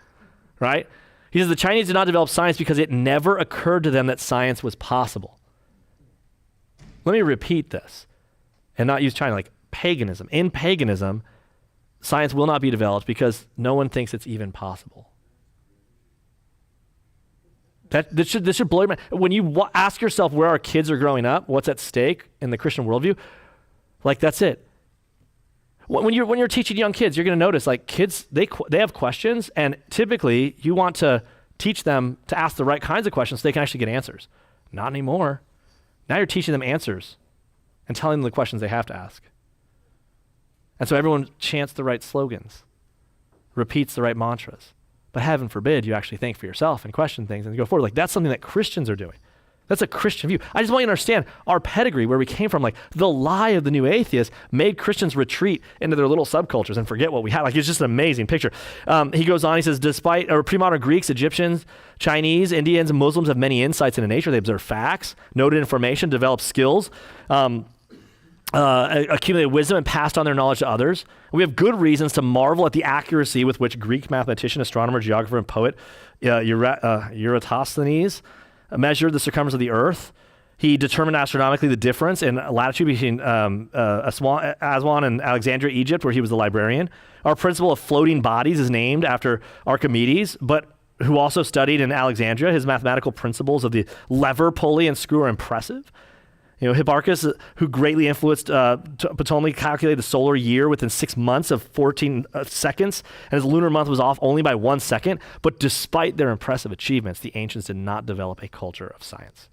right? He says the Chinese did not develop science because it never occurred to them that science was possible. Let me repeat this and not use China, like paganism. In paganism, science will not be developed because no one thinks it's even possible. This should blow your mind. When you ask yourself where our kids are growing up, what's at stake in the Christian worldview, like that's it. When you're teaching young kids, you're going to notice like kids, they have questions, and typically you want to teach them to ask the right kinds of questions so they can actually get answers. Not anymore. Now you're teaching them answers and telling them the questions they have to ask. And so everyone chants the right slogans, repeats the right mantras. But heaven forbid you actually think for yourself and question things and go forward. Like, that's something that Christians are doing. That's a Christian view. I just want you to understand our pedigree, where we came from. Like, the lie of the new atheists made Christians retreat into their little subcultures and forget what we had. Like, it's just an amazing picture. He goes on, he says, pre-modern Greeks, Egyptians, Chinese, Indians, and Muslims have many insights into nature. They observe facts, noted information, develop skills, accumulated wisdom, and passed on their knowledge to others. We have good reasons to marvel at the accuracy with which Greek mathematician, astronomer, geographer, and poet Eratosthenes measured the circumference of the earth. He determined astronomically the difference in latitude between Aswan and Alexandria, Egypt, where he was the librarian. Our principle of floating bodies is named after Archimedes, but who also studied in Alexandria. His mathematical principles of the lever, pulley, and screw are impressive. Hipparchus, who greatly influenced Ptolemy, calculated the solar year within 6 months of 14 seconds, and his lunar month was off only by 1 second. But despite their impressive achievements, the ancients did not develop a culture of science.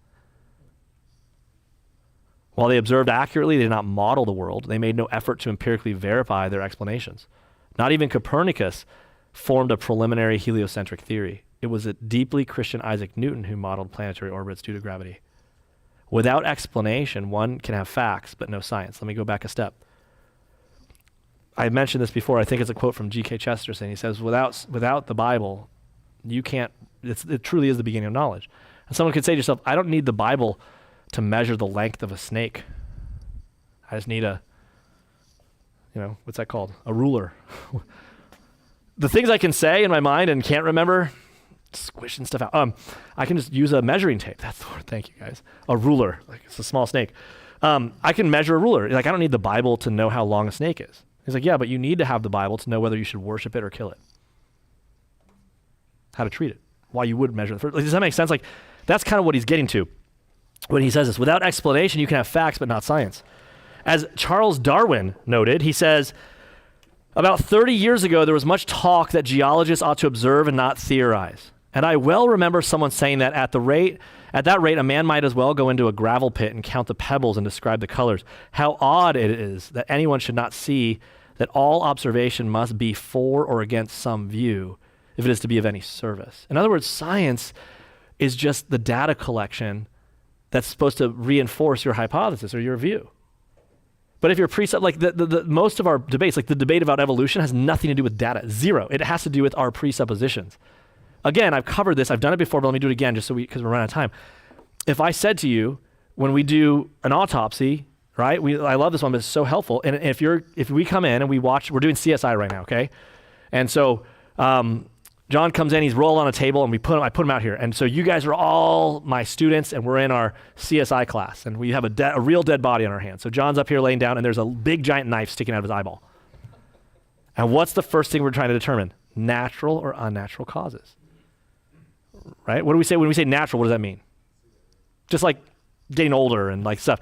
While they observed accurately, they did not model the world. They made no effort to empirically verify their explanations. Not even Copernicus formed a preliminary heliocentric theory. It was a deeply Christian Isaac Newton who modeled planetary orbits due to gravity. Without explanation, one can have facts, but no science. Let me go back a step. I mentioned this before. I think it's a quote from G.K. Chesterton. He says, without the Bible, you can't, it truly is the beginning of knowledge. And someone could say to yourself, I don't need the Bible to measure the length of a snake. I just need what's that called? A ruler. The things I can say in my mind and can't remember, squishing stuff out. I can just use a measuring tape. That's the word. Thank you, guys. A ruler. Like, it's a small snake. I can measure a ruler. Like, I don't need the Bible to know how long a snake is. He's like, yeah, but you need to have the Bible to know whether you should worship it or kill it. How to treat it. Why you would measure it. Like, does that make sense? Like, that's kind of what he's getting to when he says this. Without explanation, you can have facts, but not science. As Charles Darwin noted, he says, about 30 years ago, there was much talk that geologists ought to observe and not theorize. And I well remember someone saying that at that rate, a man might as well go into a gravel pit and count the pebbles and describe the colors. How odd it is that anyone should not see that all observation must be for or against some view if it is to be of any service. In other words, science is just the data collection that's supposed to reinforce your hypothesis or your view. But if your precept, like the most of our debates, like the debate about evolution, has nothing to do with data. Zero. It has to do with our presuppositions. Again, I've covered this. I've done it before, but let me do it again just because we're running out of time. If I said to you, when we do an autopsy, right? I love this one, but it's so helpful. And if we come in and we watch, we're doing CSI right now, okay? And so John comes in, he's rolled on a table, and I put him out here. And so you guys are all my students, and we're in our CSI class, and we have a real dead body on our hands. So John's up here laying down, and there's a big giant knife sticking out of his eyeball. And what's the first thing we're trying to determine? Natural or unnatural causes. Right? What do we say when we say natural? What does that mean? Just like getting older and like stuff.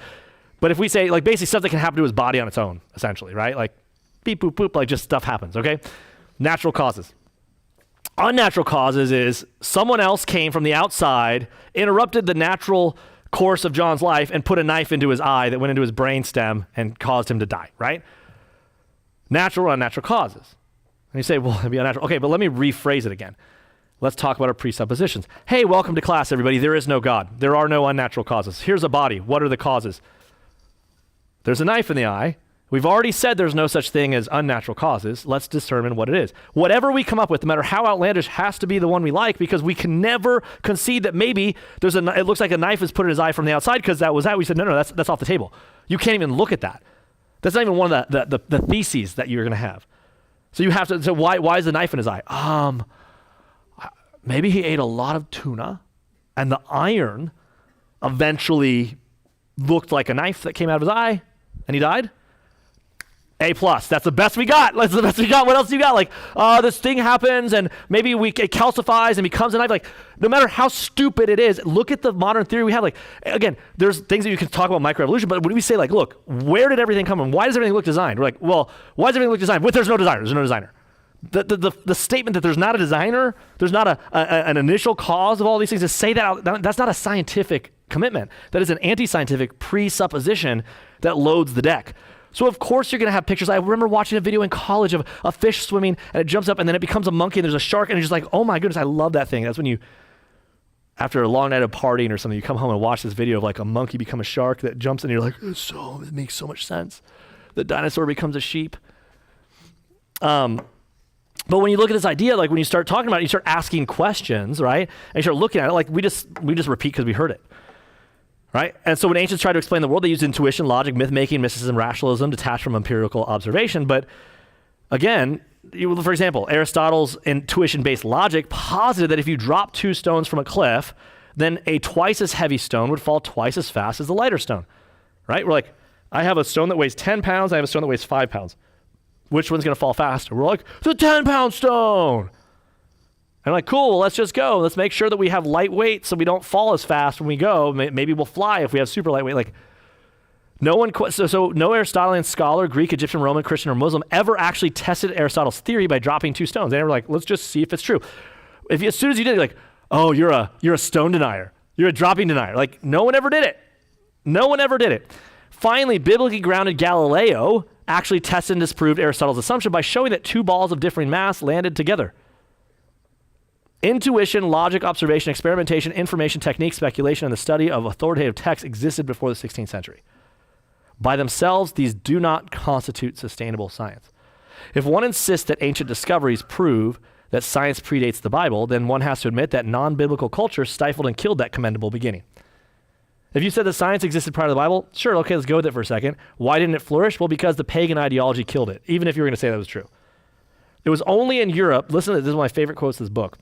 But if we say like basically stuff that can happen to his body on its own, essentially, right? Like beep, boop, boop, like just stuff happens, okay? Natural causes. Unnatural causes is someone else came from the outside, interrupted the natural course of John's life, and put a knife into his eye that went into his brainstem and caused him to die, right? Natural or unnatural causes. And you say, well, it'd be unnatural. Okay, but let me rephrase it again. Let's talk about our presuppositions. Hey, welcome to class, everybody. There is no God. There are no unnatural causes. Here's a body. What are the causes? There's a knife in the eye. We've already said there's no such thing as unnatural causes. Let's determine what it is. Whatever we come up with, no matter how outlandish, has to be the one we like, because we can never concede that maybe it looks like a knife is put in his eye from the outside because that was that. We said, no, that's off the table. You can't even look at that. That's not even one of the theses that you're going to have. So you have to. So why is the knife in his eye? Maybe he ate a lot of tuna, and the iron eventually looked like a knife that came out of his eye, and he died. A+. That's the best we got. That's the best we got. What else do you got? Like, this thing happens, and maybe it calcifies and becomes a knife. Like, no matter how stupid it is, look at the modern theory we have. Like, again, there's things that you can talk about microevolution, but when we say, like, look, where did everything come from? Why does everything look designed? We're like, well, why does everything look designed? There's no designer. There's no designer. The statement that there's not a designer, there's not an initial cause of all these things, to say that that's not a scientific commitment. That is an anti-scientific presupposition that loads the deck. So of course you're going to have pictures. I remember watching a video in college of a fish swimming, and it jumps up, and then it becomes a monkey, and there's a shark, and you're just like, oh my goodness, I love that thing. That's when you, after a long night of partying or something, you come home and watch this video of like a monkey become a shark that jumps, and you're like, it makes so much sense. The dinosaur becomes a sheep. But when you look at this idea, like when you start talking about it, you start asking questions, right? And you start looking at it, like we just repeat because we heard it, right? And so when ancients tried to explain the world, they used intuition, logic, myth-making, mysticism, rationalism, detached from empirical observation. But again, for example, Aristotle's intuition-based logic posited that if you drop 2 stones from a cliff, then a twice as heavy stone would fall twice as fast as the lighter stone, right? We're like, I have a stone that weighs 10 pounds, I have a stone that weighs 5 pounds. Which one's going to fall faster? We're like, the 10-pound stone. And I'm like, cool, well, let's just go. Let's make sure that we have light weight so we don't fall as fast when we go. Maybe we'll fly if we have super lightweight. Like, no Aristotelian scholar, Greek, Egyptian, Roman, Christian, or Muslim ever actually tested Aristotle's theory by dropping 2 stones. They were like, let's just see if it's true. As soon as you did it, you're like, oh, you're a stone denier. You're a dropping denier. Like, no one ever did it. No one ever did it. Finally, biblically grounded Galileo actually tested and disproved Aristotle's assumption by showing that 2 balls of differing mass landed together. Intuition, logic, observation, experimentation, information, technique, speculation, and the study of authoritative texts existed before the 16th century. By themselves, these do not constitute sustainable science. If one insists that ancient discoveries prove that science predates the Bible, then one has to admit that non-biblical culture stifled and killed that commendable beginning. If you said that science existed prior to the Bible, sure, okay, let's go with it for a second. Why didn't it flourish? Well, because the pagan ideology killed it, even if you were going to say that was true. It was only in Europe, listen to this, is one of my favorite quotes of this book.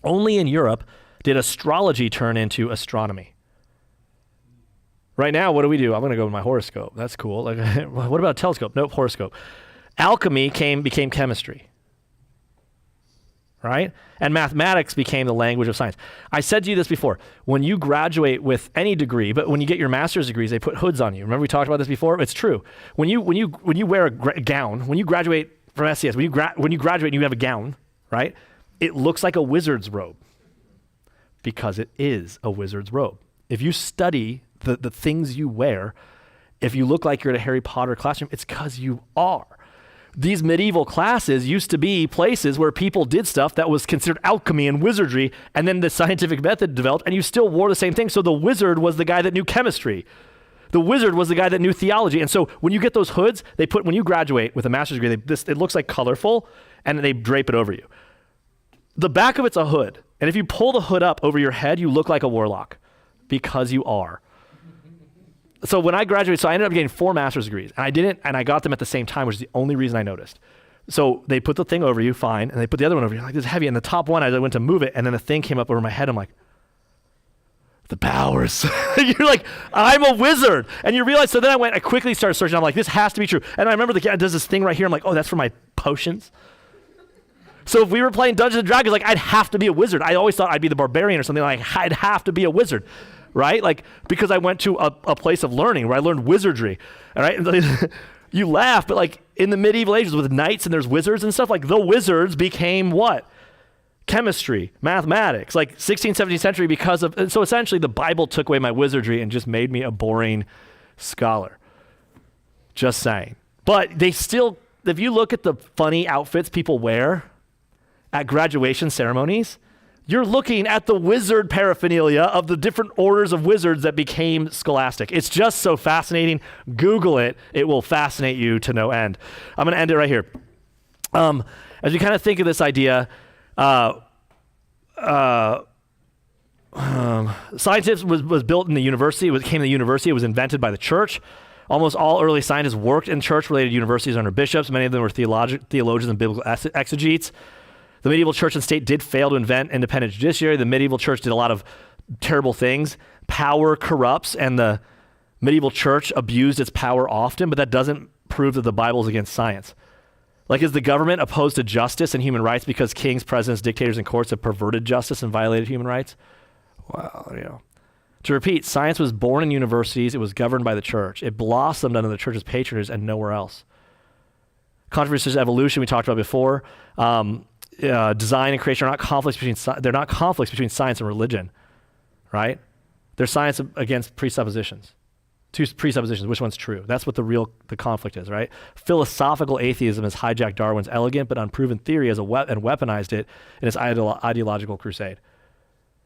Only in Europe did astrology turn into astronomy. Right now, what do we do? I'm going to go with my horoscope. That's cool. Like, what about a telescope? Nope, horoscope. Alchemy became chemistry. Right? And mathematics became the language of science. I said to you this before. When you graduate with any degree, but when you get your master's degrees, they put hoods on you. Remember we talked about this before? It's true. When you wear a gown, when you graduate from SCS, when you graduate and you have a gown, right? It looks like a wizard's robe because it is a wizard's robe. If you study the things you wear, if you look like you're at a Harry Potter classroom, it's because you are. These medieval classes used to be places where people did stuff that was considered alchemy and wizardry, and then the scientific method developed, and you still wore the same thing. So the wizard was the guy that knew chemistry. The wizard was the guy that knew theology. And so when you get those hoods, when you graduate with a master's degree, it looks like colorful, and they drape it over you. The back of it's a hood, and if you pull the hood up over your head, you look like a warlock because you are. So when I graduated, I ended up getting 4 master's degrees, and I got them at the same time, which is the only reason I noticed. So they put the thing over you, fine, and they put the other one over you, like, this is heavy, and the top one, I went to move it, and then the thing came up over my head, I'm like, the powers. You're like, I'm a wizard. And you realize, so then I quickly started searching, I'm like, this has to be true. And I remember the guy does this thing right here, I'm like, oh, that's for my potions? So if we were playing Dungeons & Dragons, like, I'd have to be a wizard. I always thought I'd be the barbarian or something, like, I'd have to be a wizard. Right? Like, because I went to a place of learning where I learned wizardry. All right? You laugh, but like in the medieval ages with knights and there's wizards and stuff, like the wizards became what? Chemistry, mathematics, like 16th, 17th century so essentially the Bible took away my wizardry and just made me a boring scholar. Just saying. But they still, if you look at the funny outfits people wear at graduation ceremonies, you're looking at the wizard paraphernalia of the different orders of wizards that became scholastic. It's just so fascinating. Google it. It will fascinate you to no end. I'm going to end it right here. As you kind of think of this idea, scientists was built in the university. It came to the university. It was invented by the church. Almost all early scientists worked in church-related universities under bishops. Many of them were theologians and biblical exegetes. The medieval church and state did fail to invent independent judiciary. The medieval church did a lot of terrible things. Power corrupts, and the medieval church abused its power often, but that doesn't prove that the Bible is against science. Like, is the government opposed to justice and human rights because kings, presidents, dictators, and courts have perverted justice and violated human rights? Well, To repeat, science was born in universities. It was governed by the church. It blossomed under the church's patronage and nowhere else. Controversies such as evolution we talked about before. Design and creation are not conflicts between science and religion, right? They're science against presuppositions. Two presuppositions, which one's true? That's what the conflict is, right? Philosophical atheism has hijacked Darwin's elegant but unproven theory and weaponized it in its ideological crusade.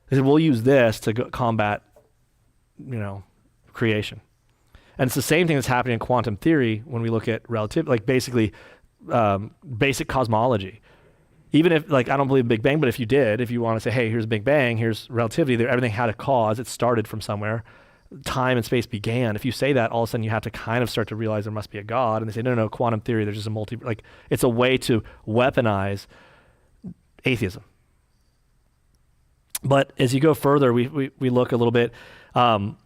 They said, we'll use this to combat, creation. And it's the same thing that's happening in quantum theory when we look at relativity, like basically basic cosmology. Even if, I don't believe in Big Bang, but if you want to say, hey, here's Big Bang, here's relativity, everything had a cause, it started from somewhere, time and space began. If you say that, all of a sudden you have to kind of start to realize there must be a God. And they say, no, quantum theory, there's just it's a way to weaponize atheism. But as you go further, we look a little bit, I'm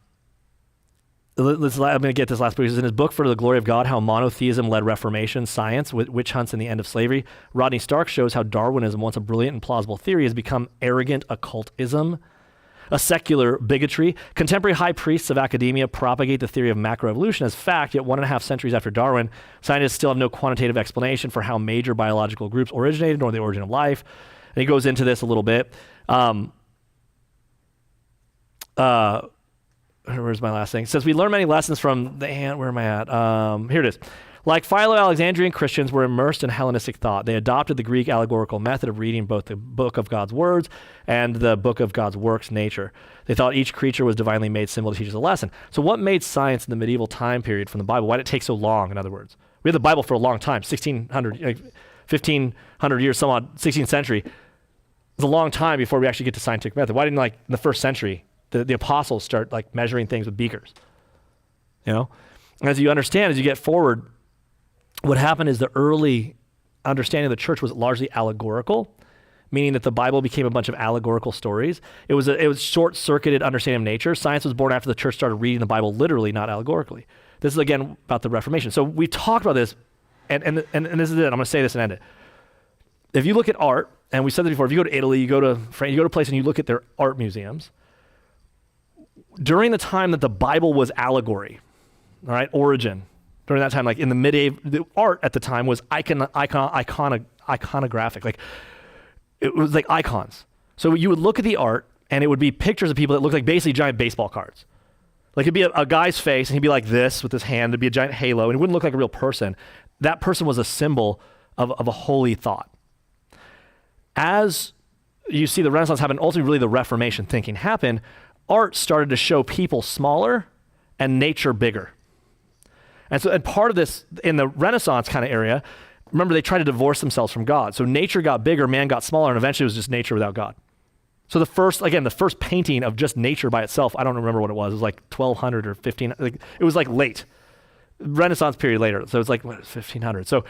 going to get this last book. In his book, For the Glory of God, How Monotheism Led Reformation, Science, Witch Hunts, and the End of Slavery, Rodney Stark shows how Darwinism, once a brilliant and plausible theory, has become arrogant occultism, a secular bigotry. Contemporary high priests of academia propagate the theory of macroevolution as fact, yet 1.5 centuries after Darwin, scientists still have no quantitative explanation for how major biological groups originated nor the origin of life. And he goes into this a little bit. Where's my last thing? It says, we learn many lessons from the ant. Where am I at? Here it is. Like Philo-Alexandrian Christians were immersed in Hellenistic thought. They adopted the Greek allegorical method of reading both the book of God's words and the book of God's works, nature. They thought each creature was divinely made symbol to teach us a lesson. So what made science in the medieval time period from the Bible? Why did it take so long, in other words? We had the Bible for a long time, 1,500 years, some odd, 16th century. It was a long time before we actually get to scientific method. Why didn't, in the first century, the apostles start measuring things with beakers? And as you understand, as you get forward, what happened is the early understanding of the church was largely allegorical, meaning that the Bible became a bunch of allegorical stories. It was short-circuited understanding of nature. Science was born after the church started reading the Bible literally, not allegorically. This is, again, about the Reformation. So we talked about this, and this is it. I'm going to say this and end it. If you look at art, and we said this before, if you go to Italy, you go to France, you go to a place and you look at their art museums, during the time that the Bible was allegory, all right, origin, during that time, in the medieval, the art at the time was iconographic. It was like icons. So you would look at the art and it would be pictures of people that looked like basically giant baseball cards. It'd be a guy's face and he'd be like this with his hand. It'd be a giant halo and it wouldn't look like a real person. That person was a symbol of a holy thought. As you see the Renaissance happen, ultimately really the Reformation thinking happen, art started to show people smaller and nature bigger. And part of this, in the Renaissance kind of area, remember they tried to divorce themselves from God. So nature got bigger, man got smaller, and eventually it was just nature without God. So the first painting of just nature by itself, I don't remember what it was. It was 1200 or 1500. It was late. Renaissance period later. So it was 1500. So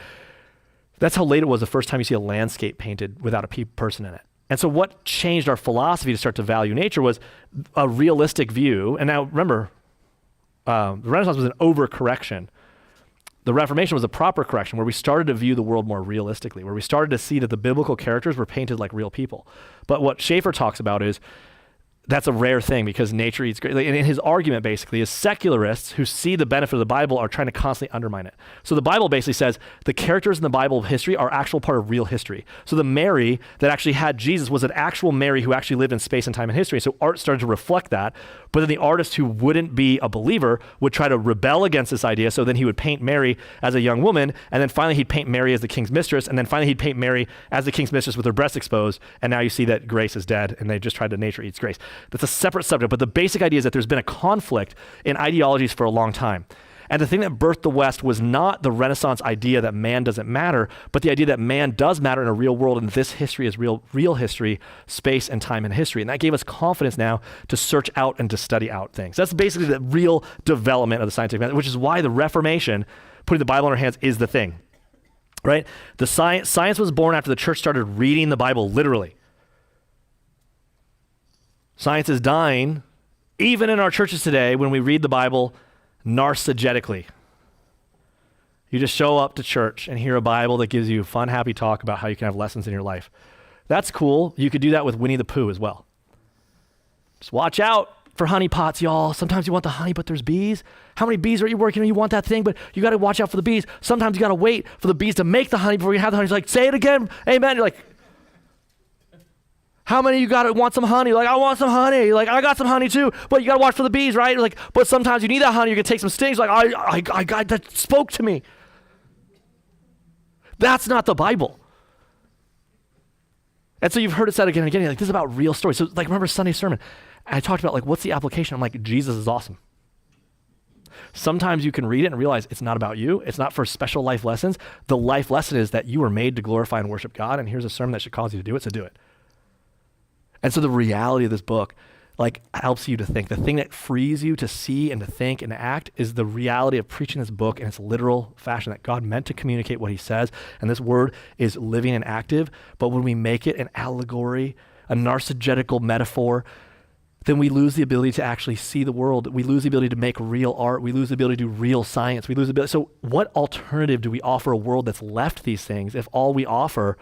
that's how late it was the first time you see a landscape painted without a person in it. And so what changed our philosophy to start to value nature was a realistic view. And now remember, the Renaissance was an overcorrection. The Reformation was a proper correction where we started to view the world more realistically, where we started to see that the biblical characters were painted like real people. But what Schaeffer talks about is that's a rare thing because nature eats great. And in his argument basically is secularists who see the benefit of the Bible are trying to constantly undermine it. So the Bible basically says the characters in the Bible of history are actual part of real history. So the Mary that actually had Jesus was an actual Mary who actually lived in space and time and history. So art started to reflect that. But then the artist who wouldn't be a believer would try to rebel against this idea. So then he would paint Mary as a young woman. And then finally he'd paint Mary as the king's mistress. And then finally he'd paint Mary as the king's mistress with her breasts exposed. And now you see that grace is dead and they just tried to nature eats grace. That's a separate subject, but the basic idea is that there's been a conflict in ideologies for a long time. And the thing that birthed the West was not the Renaissance idea that man doesn't matter, but the idea that man does matter in a real world, and this history is real history, space and time and history. And that gave us confidence now to search out and to study out things. That's basically the real development of the scientific method, which is why the Reformation, putting the Bible in our hands, is the thing, right? The science was born after the church started reading the Bible literally. Science is dying, even in our churches today, when we read the Bible narcigetically. You just show up to church and hear a Bible that gives you fun, happy talk about how you can have lessons in your life. That's cool. You could do that with Winnie the Pooh as well. Just watch out. for honey pots, y'all. Sometimes you want the honey, but there's bees. How many bees are you working on? You want that thing, but you got to watch out for the bees. Sometimes you got to wait for the bees to make the honey before you have the honey. It's like, say it again, amen. You're like, how many of you want some honey? Like, I want some honey. Like, I got some honey too, but you got to watch for the bees, right? Like, but sometimes you need that honey. You're going to take some stings. Like, I got that spoke to me. That's not the Bible. And so you've heard it said again and again, like, this is about real stories. So like, remember Sunday's sermon? I talked about like, what's the application? I'm like, Jesus is awesome. Sometimes you can read it and realize it's not about you. It's not for special life lessons. The life lesson is that you were made to glorify and worship God, and here's a sermon that should cause you to do it, so do it. And so the reality of this book like helps you to think. The thing that frees you to see and to think and to act is the reality of preaching this book in its literal fashion, that God meant to communicate what he says. And this word is living and active. But when we make it an allegory, a narcissistic metaphor, then we lose the ability to actually see the world. We lose the ability to make real art. We lose the ability to do real science. We lose the ability. So what alternative do we offer a world that's left these things if all we offer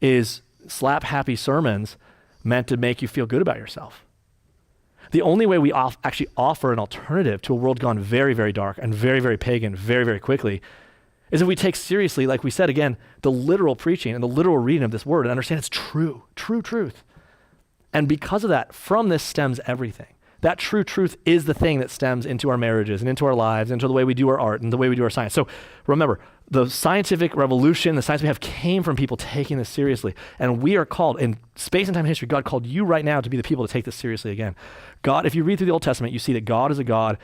is slap happy sermons meant to make you feel good about yourself? The only way we actually offer an alternative to a world gone very, very dark and very, very pagan very, very quickly is if we take seriously, like we said again, the literal preaching and the literal reading of this word and understand it's true truth. And because of that, from this stems everything. That true truth is the thing that stems into our marriages and into our lives, into the way we do our art and the way we do our science. So remember, the scientific revolution, the science we have came from people taking this seriously. And we are called, in space and time history, God called you right now to be the people to take this seriously again. God, if you read through the Old Testament, you see that God is a God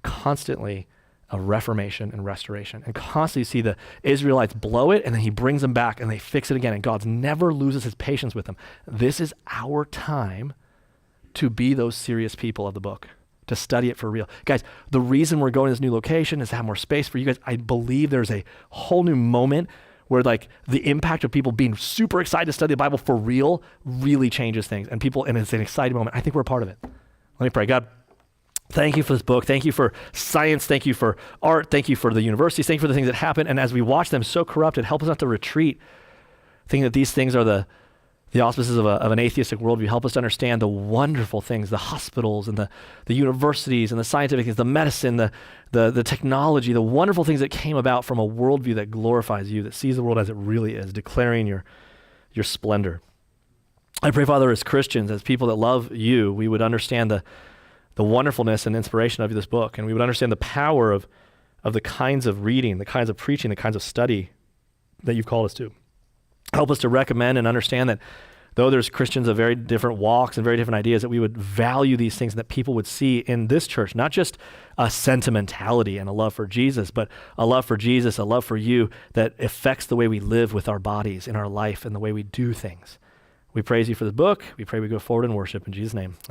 constantly of reformation and restoration. And constantly you see the Israelites blow it and then he brings them back and they fix it again. And God never loses his patience with them. This is our time to be those serious people of the book, to study it for real. Guys, the reason we're going to this new location is to have more space for you guys. I believe there's a whole new moment where like the impact of people being super excited to study the Bible for real really changes things. And it's an exciting moment. I think we're a part of it. Let me pray. God, thank you for this book. Thank you for science. Thank you for art. Thank you for the universities. Thank you for the things that happen. And as we watch them so corrupted, help us not to retreat, thinking that these things are the auspices of an atheistic worldview. Help us to understand the wonderful things, the hospitals and the universities and the scientific things, the medicine, the technology, the wonderful things that came about from a worldview that glorifies you, that sees the world as it really is, declaring your splendor. I pray, Father, as Christians, as people that love you, we would understand the wonderfulness and inspiration of this book, and we would understand the power of the kinds of reading, the kinds of preaching, the kinds of study that you've called us to. Help us to recommend and understand that though there's Christians of very different walks and very different ideas, that we would value these things and that people would see in this church, not just a sentimentality and a love for Jesus, but a love for Jesus, a love for you that affects the way we live with our bodies in our life and the way we do things. We praise you for this book. We pray we go forward in worship in Jesus' name.